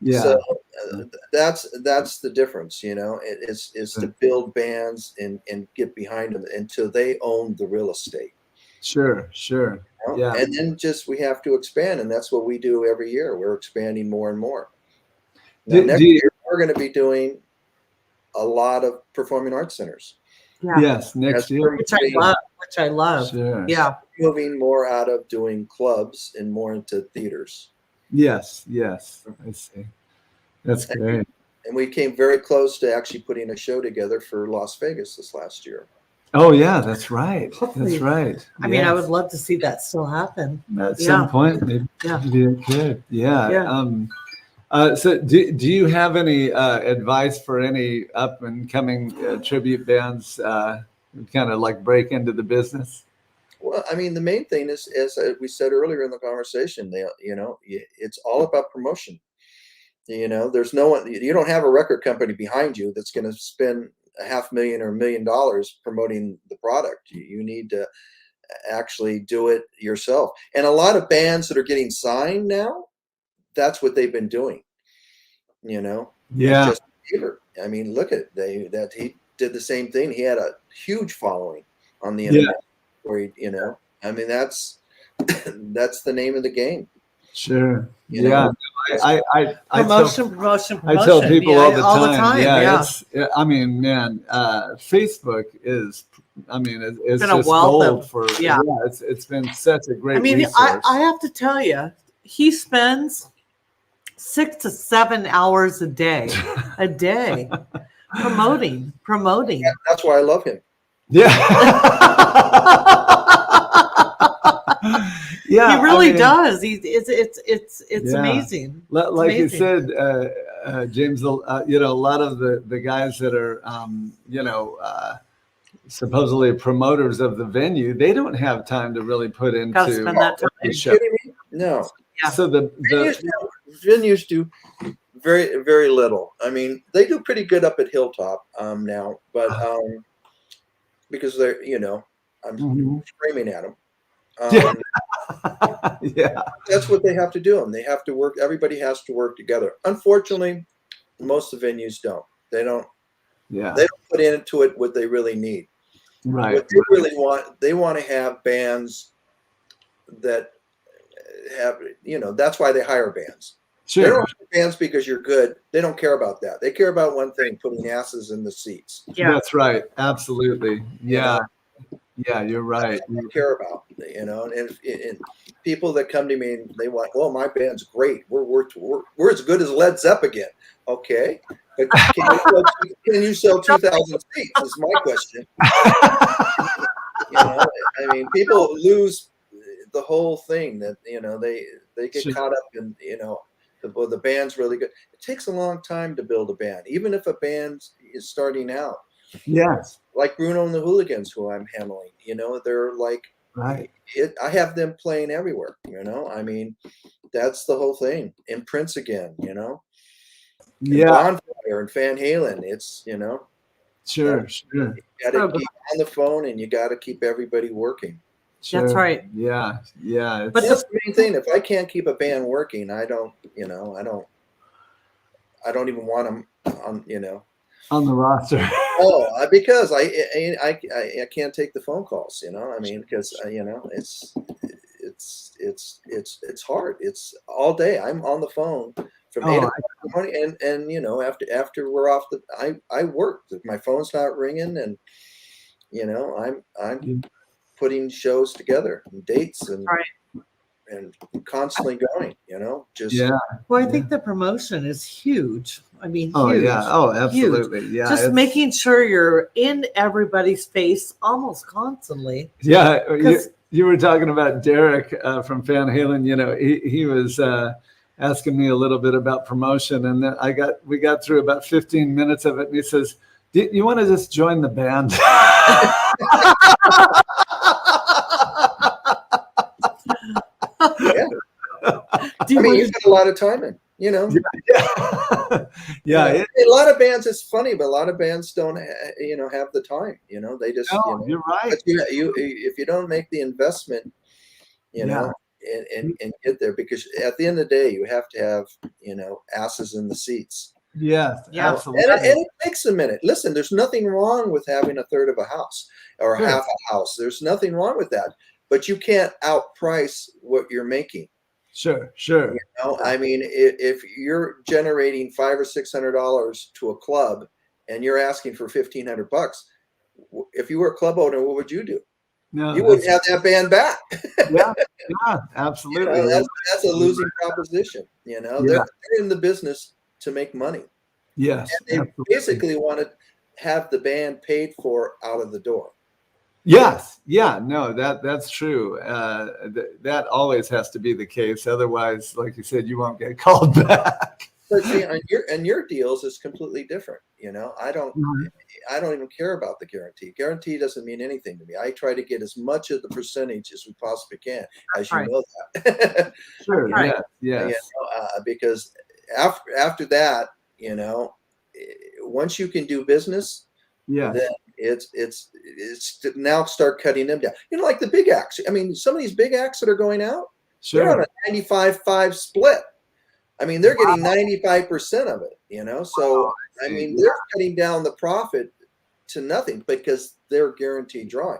Yeah. So that's the difference, is to build bands and get behind them until they own the real estate. Sure. Yeah. And then we have to expand, and that's what we do every year. We're expanding more and more. Now, next year we're going to be doing a lot of performing arts centers. Yeah. Yes, next year. Which I love. Sure. Yeah. Moving more out of doing clubs and more into theaters. Yes. I see. That's great. And we came very close to actually putting a show together for Las Vegas this last year. Oh yeah, that's right. Hopefully. That's right. I mean, I would love to see that still happen. At some point, maybe it could. Yeah. So do you have any advice for any up and coming tribute bands who kind of like break into the business? Well, I mean, the main thing is, as we said earlier in the conversation, it's all about promotion. There's no one, you don't have a record company behind you that's going to spend $500,000 or $1 million promoting the product. You need to actually do it yourself. And a lot of bands that are getting signed now, that's what they've been doing. You know, Yeah. Justin Bieber. I mean, look at he did the same thing. He had a huge following on the internet. Where he, you know, I mean, that's the name of the game. Sure. You Yeah. know? I promotion. I tell people Yeah, all the time. Yeah. yeah. I mean, man, Facebook is, I mean, it's Been a just wealth gold of- for, yeah. it's been such a great I mean, resource. I have to tell you, he spends 6 to 7 hours a day promoting. That's why I love him. Yeah. Yeah. He really I mean, does. It's Yeah. amazing. Like you amazing. said, James, you know, a lot of the guys that are, you know, supposedly promoters of the venue, they don't have time to really put Gotta into spend that time. the Are you show. kidding me? No. Yeah. So Venues do very, very little. I mean, they do pretty good up at Hilltop now, but because they're, you know, I'm Mhm. screaming at them. Yeah. Yeah. That's what they have to do. And they have to work. Everybody has to work together. Unfortunately, most of the venues don't. They don't put into it what they really need. Right. What they really want, they want to have bands that have, you know, that's why they hire bands. They don't Sure. hire bands because you're good. They don't care about that. They care about one thing: putting asses in the seats. Yeah. That's right. Absolutely. Yeah. Yeah, you're right. That's what I care about, you know, and people that come to me and they want, well, my band's great. We're as good as Led Zepagain. Okay, but can you sell 2,000 seats? Is my question. You know, I mean, people lose the whole thing that, you know, they get Sure. caught up in, you know, the band's really good. It takes a long time to build a band, even if a band is starting out. Yes. Like Bruno and the Hooligans, who I'm handling, you know, they're like, Right. I have them playing everywhere, you know. I mean, that's the whole thing. And Prince again, you know. And Yeah. Bonfire and Van Halen. It's, you know, Sure. you got to keep on the phone and you got to keep everybody working. Sure. That's right. Yeah. Yeah. But That's the main thing. If I can't keep a band working, I don't, you know, I don't even want them on, you know. On the roster. Oh, because I can't take the phone calls, you know. I mean, because you know, it's hard. It's all day. I'm on the phone from 8 o'clock in the morning, and you know, after we're off the, I work. My phone's not ringing, and you know, I'm putting shows together and dates and constantly going. You know, just Well, I think the promotion is huge. I mean, Oh huge. yeah. Oh, absolutely. Huge. Yeah. Just making sure you're in everybody's face almost constantly. Yeah. You were talking about Derek from Van Halen. You know, he was asking me a little bit about promotion, and then we got through about 15 minutes of it, and he says, "Do you want to just join the band?" yeah. I mean, you've got a lot of time in, you know. Yeah. A lot of bands. It's funny, but a lot of bands don't, you know, have the time. You know, they just. No, you know, you're right. but if you don't make the investment, you know, and get there, because at the end of the day, you have to have, you know, asses in the seats. Yes, Yeah. absolutely. And it takes a minute. Listen, there's nothing wrong with having a third of a house or Sure. half a house. There's nothing wrong with that. But you can't outprice what you're making. Sure. You know, I mean, if you're generating $500 or $600 to a club, and you're asking for $1,500, if you were a club owner, what would you do? No, You wouldn't have that band back. Yeah, absolutely. You know, that's a losing proposition. You know, they're in the business to make money. Yes, And they basically want to have the band paid for out of the door. Yes, yeah, no, that's true. That always has to be the case. Otherwise, like you said, you won't get called back. But see, on your deals is completely different. You know, I don't even care about the guarantee. Guarantee doesn't mean anything to me. I try to get as much of the percentage as we possibly can, as you know that. Sure. Right. Yes. You know, because after that, you know, once you can do business, Yeah. then it's now start cutting them down. You know, like the big acts. I mean, some of these big acts that are going out, they're on Sure. a 95-5 split. I mean, they're getting 95% of it, you know? So, I mean, they're cutting down the profit to nothing because they're guaranteed drawing.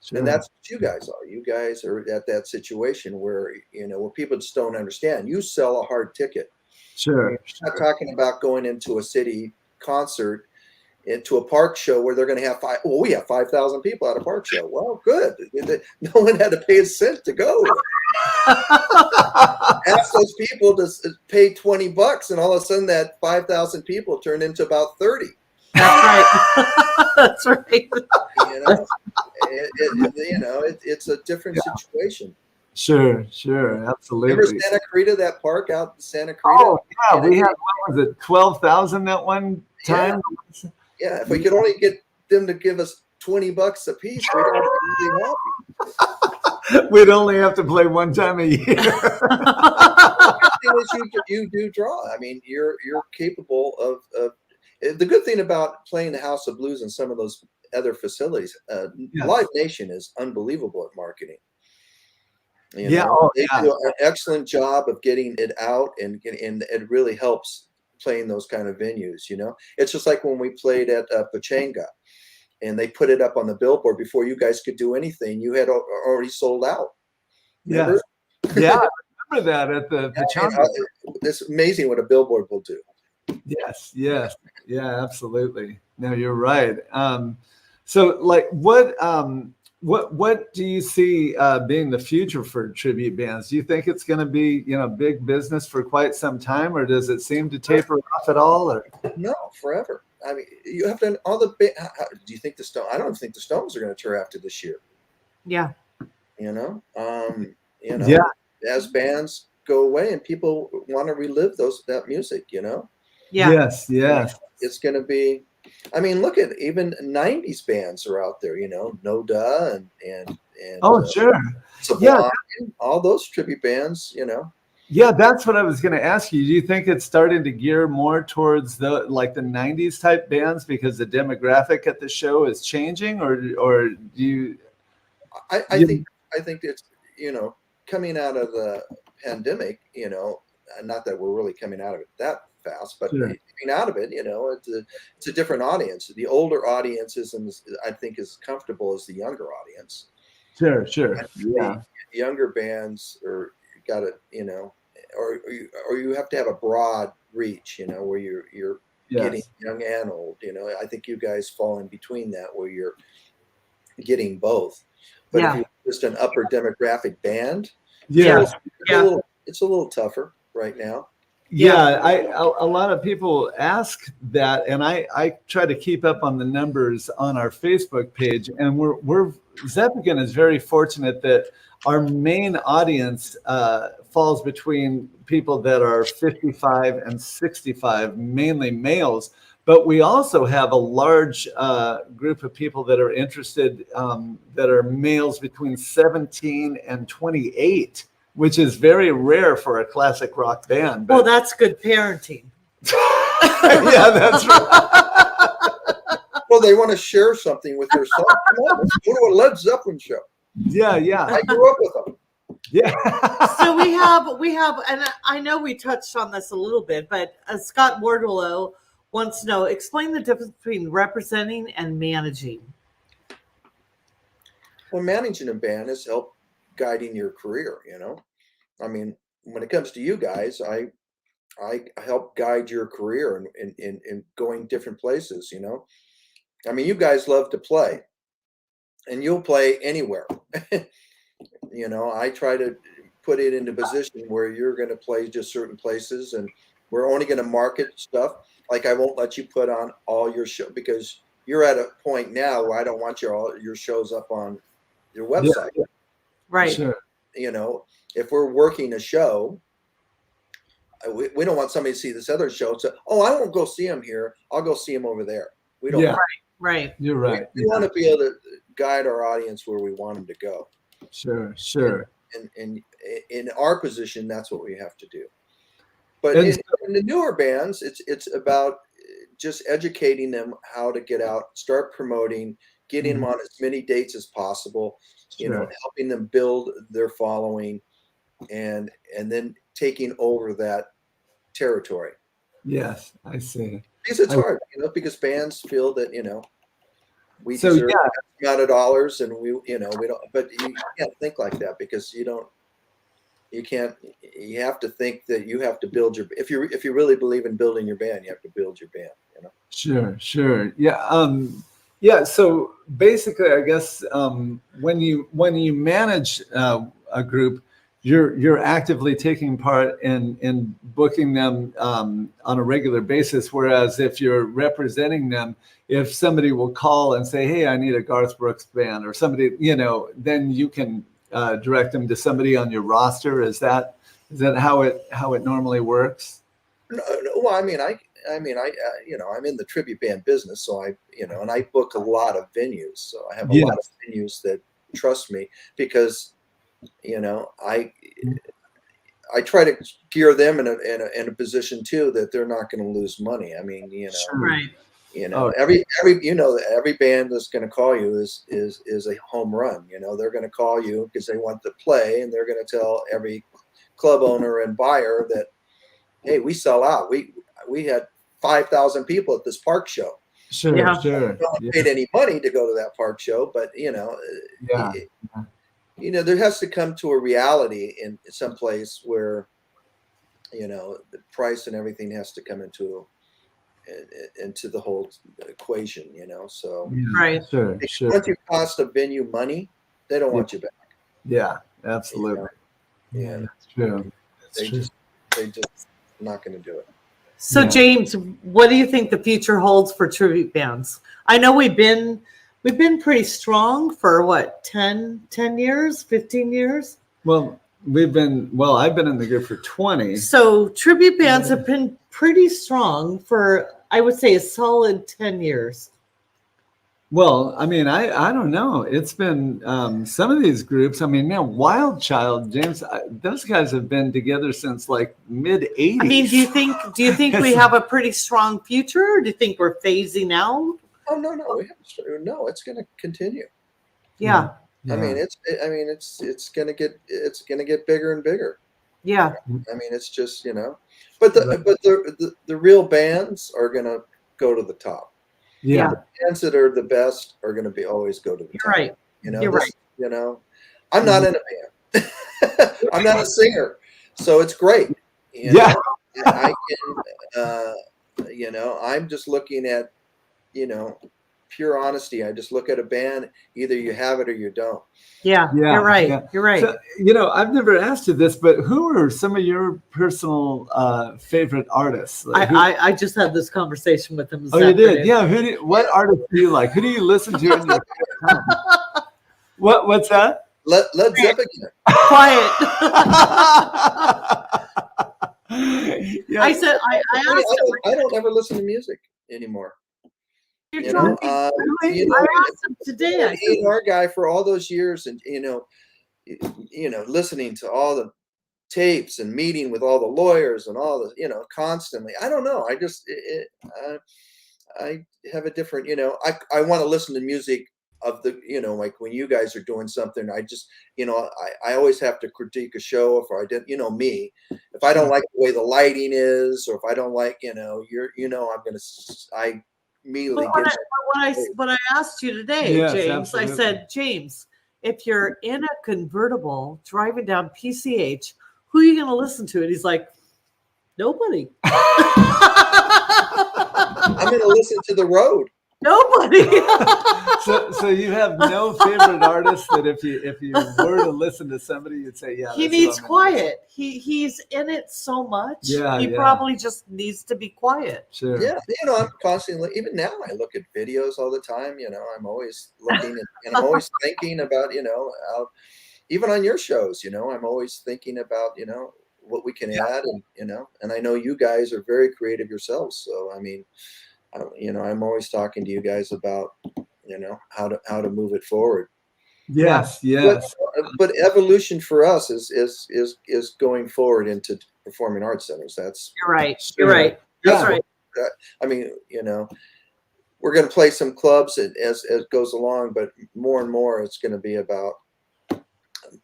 Sure. And that's what you guys are. You guys are at that situation where, you know, where people just don't understand. You sell a hard ticket. Sure. You're not talking about going into a city concert, into a park show where they're going to have we have 5,000 people at a park show. Well, good. No one had to pay a cent to go. Ask those people to pay $20, and all of a sudden that 5,000 people turned into about 30. That's right. That's right. You know, it's a different situation. Sure, absolutely. Remember Santa Clarita, that park out in Santa Clarita? Oh, yeah, we had, what was it, 12,000 that one time? Yeah, if we could only get them to give us $20 a piece, we'd all be really happy. We'd only have to play one time a year. You do draw. I mean, you're capable of. The good thing about playing the House of Blues and some of those other facilities, Live Nation is unbelievable at marketing. You know, they do an excellent job of getting it out, and it really helps playing those kind of venues. You know, it's just like when we played at Pachanga, and they put it up on the billboard before you guys could do anything. You had already sold out. Remember? Yeah, I remember that at the Pachanga. It's amazing what a billboard will do. Yes, yeah, absolutely. No, you're right. So, like, what do you see being the future for tribute bands? Do you think it's going to be, you know, big business for quite some time, or does it seem to taper off at all? Or no, forever. I mean, you have to all the. Do you think the Stones? I don't think the Stones are going to tour after this year. Yeah. You know, as bands go away and people want to relive that music, you know. Yeah. Yes. It's going to be. I mean, look at even '90s bands are out there. You know, No Duh and sure. Sublime, all those tribute bands. You know. Yeah, that's what I was going to ask you. Do you think it's starting to gear more towards the 90s type bands because the demographic at the show is changing, or do you? I think it's, you know, coming out of the pandemic, you know, not that we're really coming out of it that fast, but coming out of it, you know, it's a different audience. The older audience isn't, I think, as comfortable as the younger audience. Sure. The younger bands are got to, you know, or you have to have a broad reach, you know, where you're getting young and old. You know, I think you guys fall in between that, where you're getting both. But if you're just an upper demographic band, it's a little tougher right now. A lot of people ask that, and I try to keep up on the numbers on our Facebook page, and we're Zepagain is very fortunate that our main audience falls between people that are 55 and 65, mainly males. But we also have a large group of people that are interested, that are males between 17 and 28, which is very rare for a classic rock band. Well, that's good parenting. Yeah, that's right. Well, they want to share something with their son. Come on, let's go to a Led Zeppelin show. Yeah. I grew up with them. Yeah. So we have, and I know we touched on this a little bit, but Scott Wardlow wants to know, explain the difference between representing and managing. Well, managing a band is help guiding your career, you know. I mean, when it comes to you guys, I help guide your career in going different places, you know. I mean, you guys love to play, and you'll play anywhere. You know, I try to put it into a position where you're going to play just certain places, and we're only going to market stuff. Like, I won't let you put on all your show, because you're at a point now where I don't want all your shows up on your website. Yeah. Right. Sure. You know, if we're working a show, we don't want somebody to see this other show. So, I won't go see him here. I'll go see him over there. We don't. Yeah. Right. You're right. We want to be able to guide our audience where we want them to go. Sure. And in our position, that's what we have to do. But in the newer bands, it's about just educating them how to get out, start promoting, getting them on as many dates as possible, you know, helping them build their following, and then taking over that territory. Yes, I see. Because it's hard, you know, because bands feel that, you know, we So, deserve yeah. a amount of dollars, and we, you know, we don't, but you can't think like that, because you have to think that you have to build your, if you really believe in building your band, you have to build your band, you know? Sure. Yeah. Yeah. So basically, I guess when you manage a group, you're actively taking part in booking them on a regular basis. Whereas if you're representing them, if somebody will call and say, "Hey, I need a Garth Brooks band," or somebody, you know, then you can direct them to somebody on your roster. Is that how it normally works? No, well, I mean, you know, I'm in the tribute band business, so you know, and I book a lot of venues, so I have a lot of venues that trust me, because, you know, I try to gear them in a position too that they're not going to lose money. I mean, you know, Right. you know, every you know, every band that's going to call you is a home run. You know, they're going to call you because they want to play, and they're going to tell every club owner and buyer that, hey, we sell out. We had 5,000 people at this park show. Sure. Yeah. No one paid any money to go to that park show, but, you know, you know, there has to come to a reality in some place where, you know, the price and everything has to come into the whole equation, you know. So Right. Sure. once you cost a venue money, they don't want you back. Yeah, absolutely. You know? Yeah, that's true. They just not going to do it. So James, what do you think the future holds for tribute bands? I know we've been pretty strong for what, 10 years, 15 years? Well, I've been in the group for 20. So tribute bands have been pretty strong for, I would say, a solid 10 years. Well, I mean, I don't know. It's been some of these groups. I mean, man, Wild Child, James, those guys have been together since like mid '80s. I mean, do you think we have a pretty strong future? Or do you think we're phasing out? Oh no, no, it's going to continue. Yeah. Yeah. I mean, it's going to get bigger and bigger. Yeah. I mean, it's just, you know, but the real bands are going to go to the top. Yeah. The bands that are the best are going to always go to the top. Right. You know, You're right. You know, I'm not in a band. I'm not a singer, so it's great. You know? I can, you know, I'm just looking at, you know, pure honesty. I just look at a band. Either you have it or you don't. Yeah. You're right. Yeah. You're right. So, you know, I've never asked you this, but who are some of your personal favorite artists? Like, I just had this conversation with him. Oh, you did? Yeah. What artists do you like? Who do you listen to in your What's that? Let Zepagain. Quiet. Yeah. I said I asked him. I don't ever listen to music anymore. You're You know, joking. you know, I asked him today. I said, A&R guy for all those years, and you know, listening to all the tapes and meeting with all the lawyers and all the, you know, constantly. I don't know. I just I have a different, you know, I want to listen to music of the, you know, like when you guys are doing something, I just, you know, I always have to critique a show if I didn't, you know, me, if I don't like the way the lighting is, or if I don't like, you know, I immediately what I asked you today, Yes, James, absolutely. I said, James, if you're in a convertible driving down PCH, who are you going to listen to? And he's like, nobody. I'm going to listen to The Road. Nobody. So you have no favorite artist that if you were to listen to somebody, you'd say, yeah. He needs quiet. He's in it so much. Yeah, he probably just needs to be quiet. Sure. Yeah, you know, I'm constantly, even now, I look at videos all the time. You know, I'm always looking and I'm always thinking about, you know, even on your shows, you know, I'm always thinking about, you know, what we can add, and you know, and I know you guys are very creative yourselves. So I mean, you know, I'm always talking to you guys about, you know, how to move it forward. Yes. But evolution for us is going forward into performing arts centers. That's You're right. Sure. You're right. That's right. I mean, we're going to play some clubs as it goes along, but more and more it's going to be about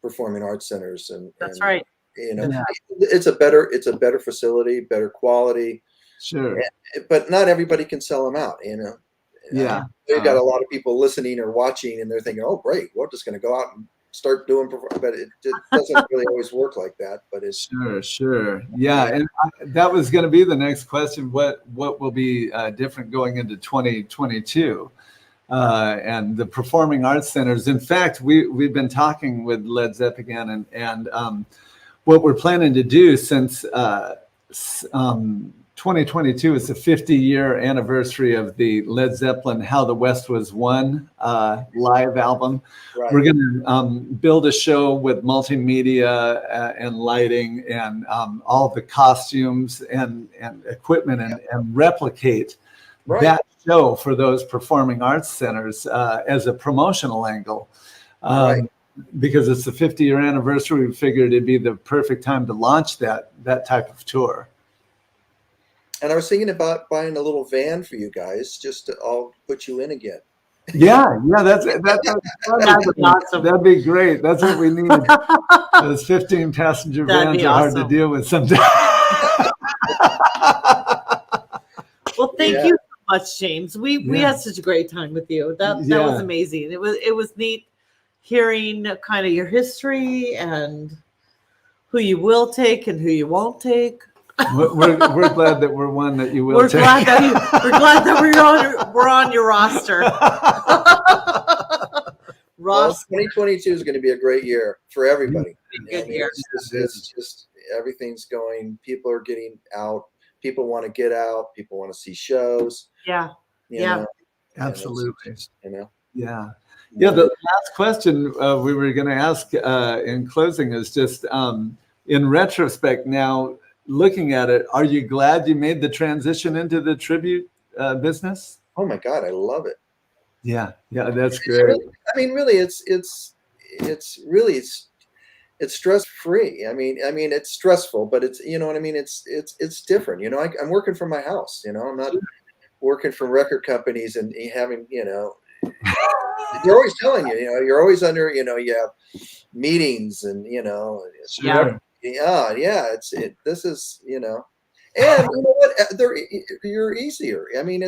performing arts centers That's and right. Yeah. it's a better facility, better quality, Sure. but not everybody can sell them out. Yeah. They've got a lot of people listening or watching, and they're thinking, "Oh, great, we're just going to go out and start doing." But it doesn't really always work like that. But it's Sure. Yeah, and that was going to be the next question. What will be different going into 2022? And the performing arts centers. In fact, we've been talking with Led Zepagain and what we're planning to do since 2022 is the 50-year anniversary of the Led Zeppelin "How the West Was Won" live album. right. We're going to build a show with multimedia and lighting and all the costumes and equipment and replicate Right. that show for those performing arts centers as a promotional angle. Right. Because it's the 50-year anniversary, we figured it'd be the perfect time to launch that type of tour. And I was thinking about buying a little van for you guys, just to all put you in again. Yeah, that'd be awesome. That'd be great. That's what we need. Those 15-passenger That'd vans be are hard to awesome. deal with sometimes. Well, thank Yeah. you so much, James. We had such a great time with you. That was Yeah. amazing. It was neat hearing kind of your history and who you will take and who you won't take. We're glad that we're one that you will We're take. glad that we're on your roster. Well, Ross, 2022 is going to be a great year for everybody. good year. It's just everything's going. People are getting out. People want to get out. People want to see shows. Yeah. you Yeah. know, and it's Absolutely. just, Yeah. The last question we were going to ask in closing is just in retrospect now, looking at it, are you glad you made the transition into the tribute business? Oh my God, I love it. Yeah, that's It's great. really, I mean, really, it's stress free. I mean, it's stressful, but it's, you know what I mean? It's different. I'm working from my house. I'm not working for record companies and having, they're always telling you, you're always under, you have meetings and, Sure. this is, and you know what, you're easier. I mean,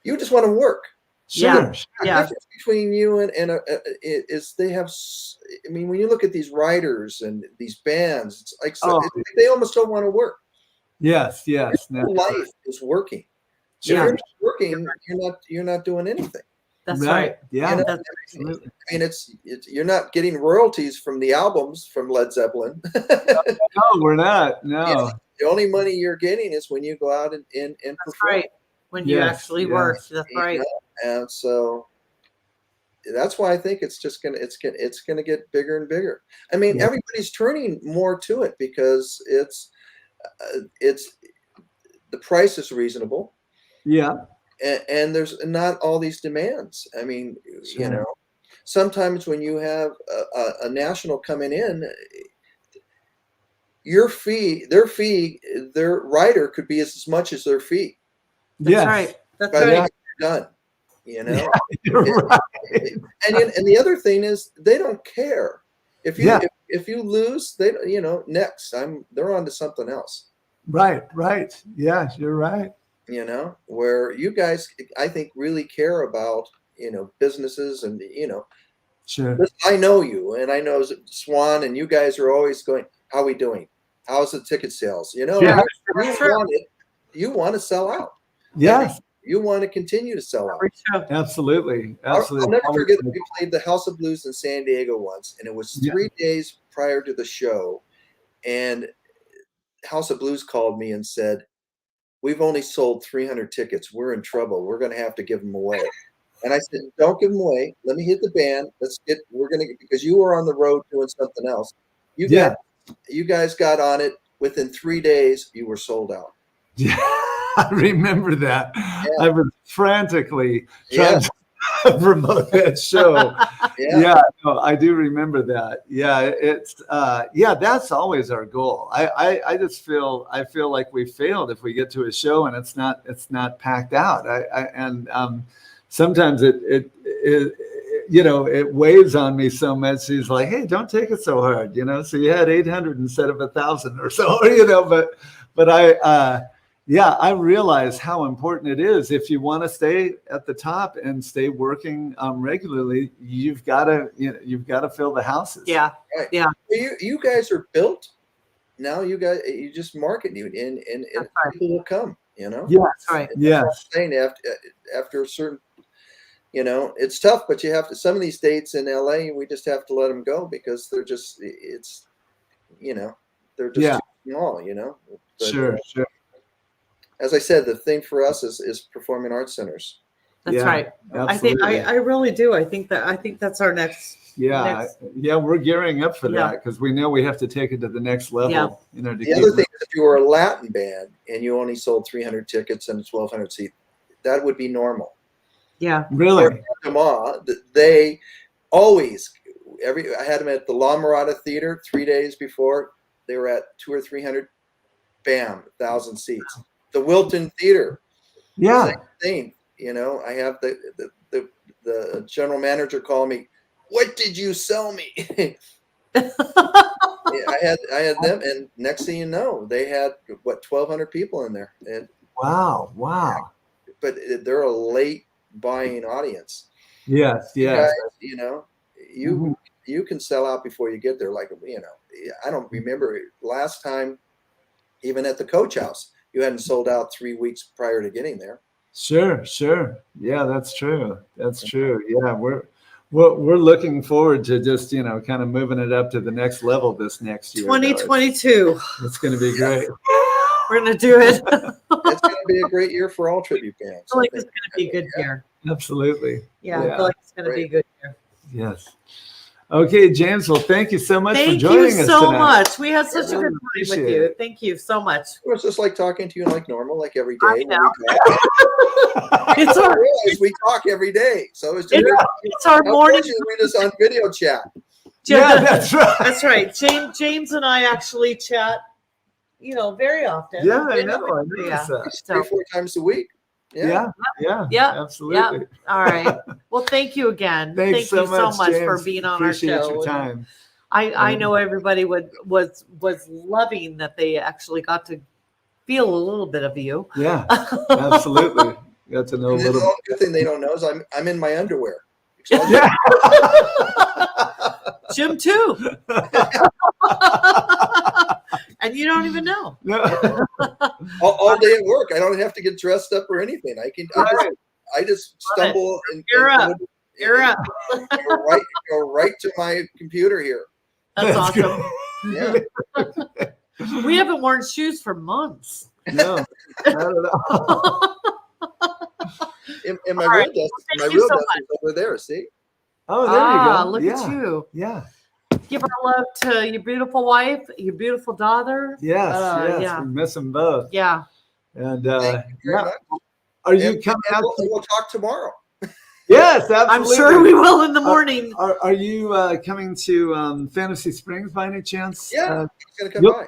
you just want to work. Sure. The difference between you and is they have. I mean, when you look at these writers and these bands, it's like they almost don't want to work. Yes. Your whole life is working. So if you're not working, you're not doing anything. That's right. Yeah. Absolutely. I mean, it's you're not getting royalties from the albums from Led Zeppelin. No, we're not. No. The only money you're getting is when you go out and That's perform. right. When you actually work. That's right. And so that's why I think it's gonna get bigger and bigger. I mean, everybody's turning more to it because it's the price is reasonable. Yeah. And there's not all these demands. I mean, sometimes when you have a national coming in, their writer could be as much as their fee. That's right. That's right. You're done. You're right. And the other thing is they don't care if you lose. They next they're on to something else. Right. Yeah, you're right. Where you guys, I think, really care about, businesses and, Sure. I know you and I know Swan and you guys are always going, how are we doing? How's the ticket sales? You want to sell out. Yes. You want to continue to sell out. Absolutely. I'll never forget that we played the House of Blues in San Diego once, and it was 3 days prior to the show. And House of Blues called me and said, "We've only sold 300 tickets. We're in trouble. We're going to have to give them away." And I said, "Don't give them away. Let me hit the band. Because you were on the road doing something else. You guys got on it. Within 3 days, you were sold out." Yeah, I remember that. I was frantically trying to promote that show. Yeah. Yeah, no, I do remember that. Yeah, it's that's always our goal. I just feel like we failed if we get to a show and it's not packed out. Sometimes it it weighs on me so much. He's like, hey, don't take it so hard, So you had 800 instead of 1,000 or so, but I realize how important it is. If you want to stay at the top and stay working regularly, you've got to fill the houses. Yeah. Right. Yeah. You guys are built. Now you just market you and people will come, Yes. That's right. Yes. That's what I'm saying after a certain, it's tough, but you have to, some of these dates in LA, we just have to let them go because they're just, they're just too small, But, Sure. as I said, the thing for us is performing arts centers. That's right. Absolutely. I really do. I think that's our next. We're gearing up for that because we know we have to take it to the next level. Yeah. The other thing is, if you were a Latin band and you only sold 300 tickets and 1,200 seats, that would be normal. Yeah. Really? They always I had them at the La Mirada Theater 3 days before. They were at 200 or 300. Bam, 1,000 seats. The Wilton Theater. Yeah. Same thing. I have the general manager call me. What did you sell me? I had them, and next thing you know, they had 1,200 people in there. And wow. But they're a late buying audience. Yes. You guys, you can sell out before you get there. Like I don't remember last time, even at the Coach House, you hadn't sold out 3 weeks prior to getting there. Sure. Yeah, that's true. Yeah, we're looking forward to just kind of moving it up to the next level this next year. 2022. It's going to be great. We're going to do it. It's going to be a great year for all tribute bands. I feel like it's going to be a good year. Absolutely. Yeah, I feel like it's going to be a good year. Yes. Okay, James. Well, thank you so much for joining us thank you so tonight. much. We had such a really good time with you. Thank you so much. It was just like talking to you like normal, like every day. We talk every day, so it's our morning. We just on video chat. Yeah, that's right. That's right. James and I actually chat, very often. Yeah, I know. Yeah. 3-4 times a week. Yeah, absolutely. Yeah. All right. Well, thank you again. Thank you so much James. for being on Appreciate our show. Your time. I know everybody was loving that they actually got to feel a little bit of you. Yeah, absolutely. Got to know a little. The good thing they don't know is I'm in my underwear. Yeah. Jim too. And you don't even know. No. all day at work. I don't have to get dressed up or anything. I just stumble and You're up. Go right to my computer here. That's awesome. Yeah. We haven't worn shoes for months. No, not at all. And my real desk, is over there. See? Oh, there you go. Look at you. Yeah. Give our love to your beautiful wife, your beautiful daughter. Yes. Yeah. We miss them both. Yeah. And Thank you very much. Are you coming out? We'll talk tomorrow. Yes, absolutely. I'm sure we will in the morning. Are you coming to Fantasy Springs by any chance? Yeah, I'm gonna come by.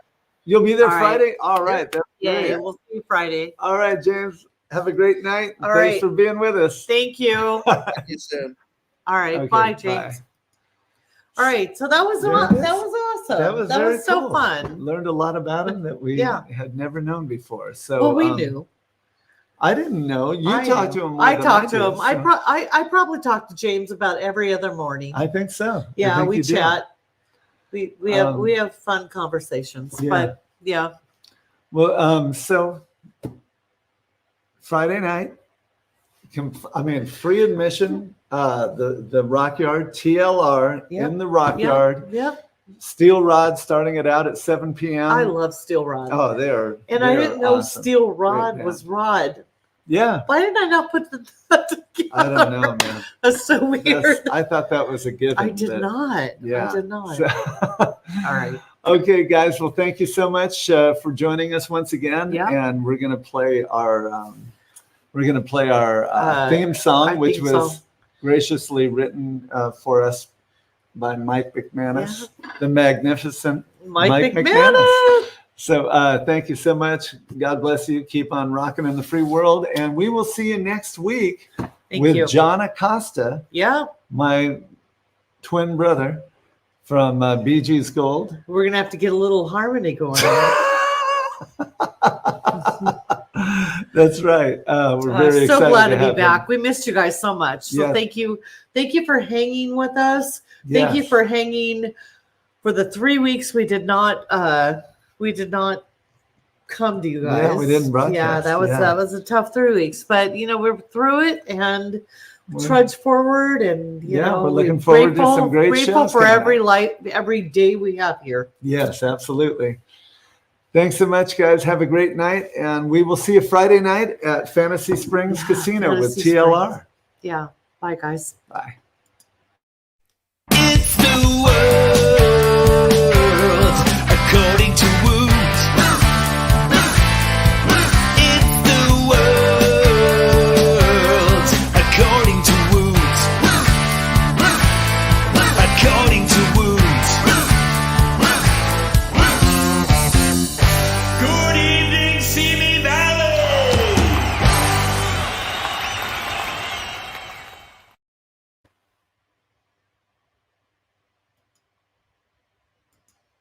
You'll be there All right. Friday? All right. That's Yeah, great. we'll see you Friday. All right, James. Have a great night. All Thanks right. for being with us. Thank you. See you soon. All right. Okay, bye, James. All right. So that was awesome. That was so cool. fun. Learned a lot about him that we had never known before. So Well, we knew. I didn't know. You talked to him. More I than talked to did, him. I probably talked to James about every other morning. I think so. Yeah, I think we you did. chat. We have fun conversations. Yeah. But yeah. Well, so Friday night, free admission. The Rockyard TLR in the Rockyard. Yep. Steel Rod starting it out at 7 p.m. I love Steel Rod. Oh, they are. And they I are didn't know awesome. Steel Rod Great was Rod. Yeah. Why did I not put that together? I don't know, man. That's so weird. I thought that was a given. I did not. Yeah. I did not. So, all right. Okay, guys. Well, thank you so much for joining us once again. Yeah. And we're gonna play our theme song, which was graciously written for us by Mike McManus, the magnificent Mike McManus. So thank you so much. God bless you. Keep on rocking in the free world. And we will see you next week with John Acosta, my twin brother from BG's Gold. We're going to have to get a little harmony going on. That's right. We're very so excited glad to be have back. him. We missed you guys so much. So thank you for hanging with us. Yes. Thank you for hanging for the 3 weeks we did not come to you guys. Yeah, we didn't broadcast. Yeah, that was a tough 3 weeks, but we're through it and trudge forward, and we're looking forward to some great grateful shows for every day we have here. Yes, absolutely. Thanks so much, guys. Have a great night, and we will see you Friday night at Fantasy Springs Casino with TLR. Springs. Yeah. Bye, guys. Bye. It's the world.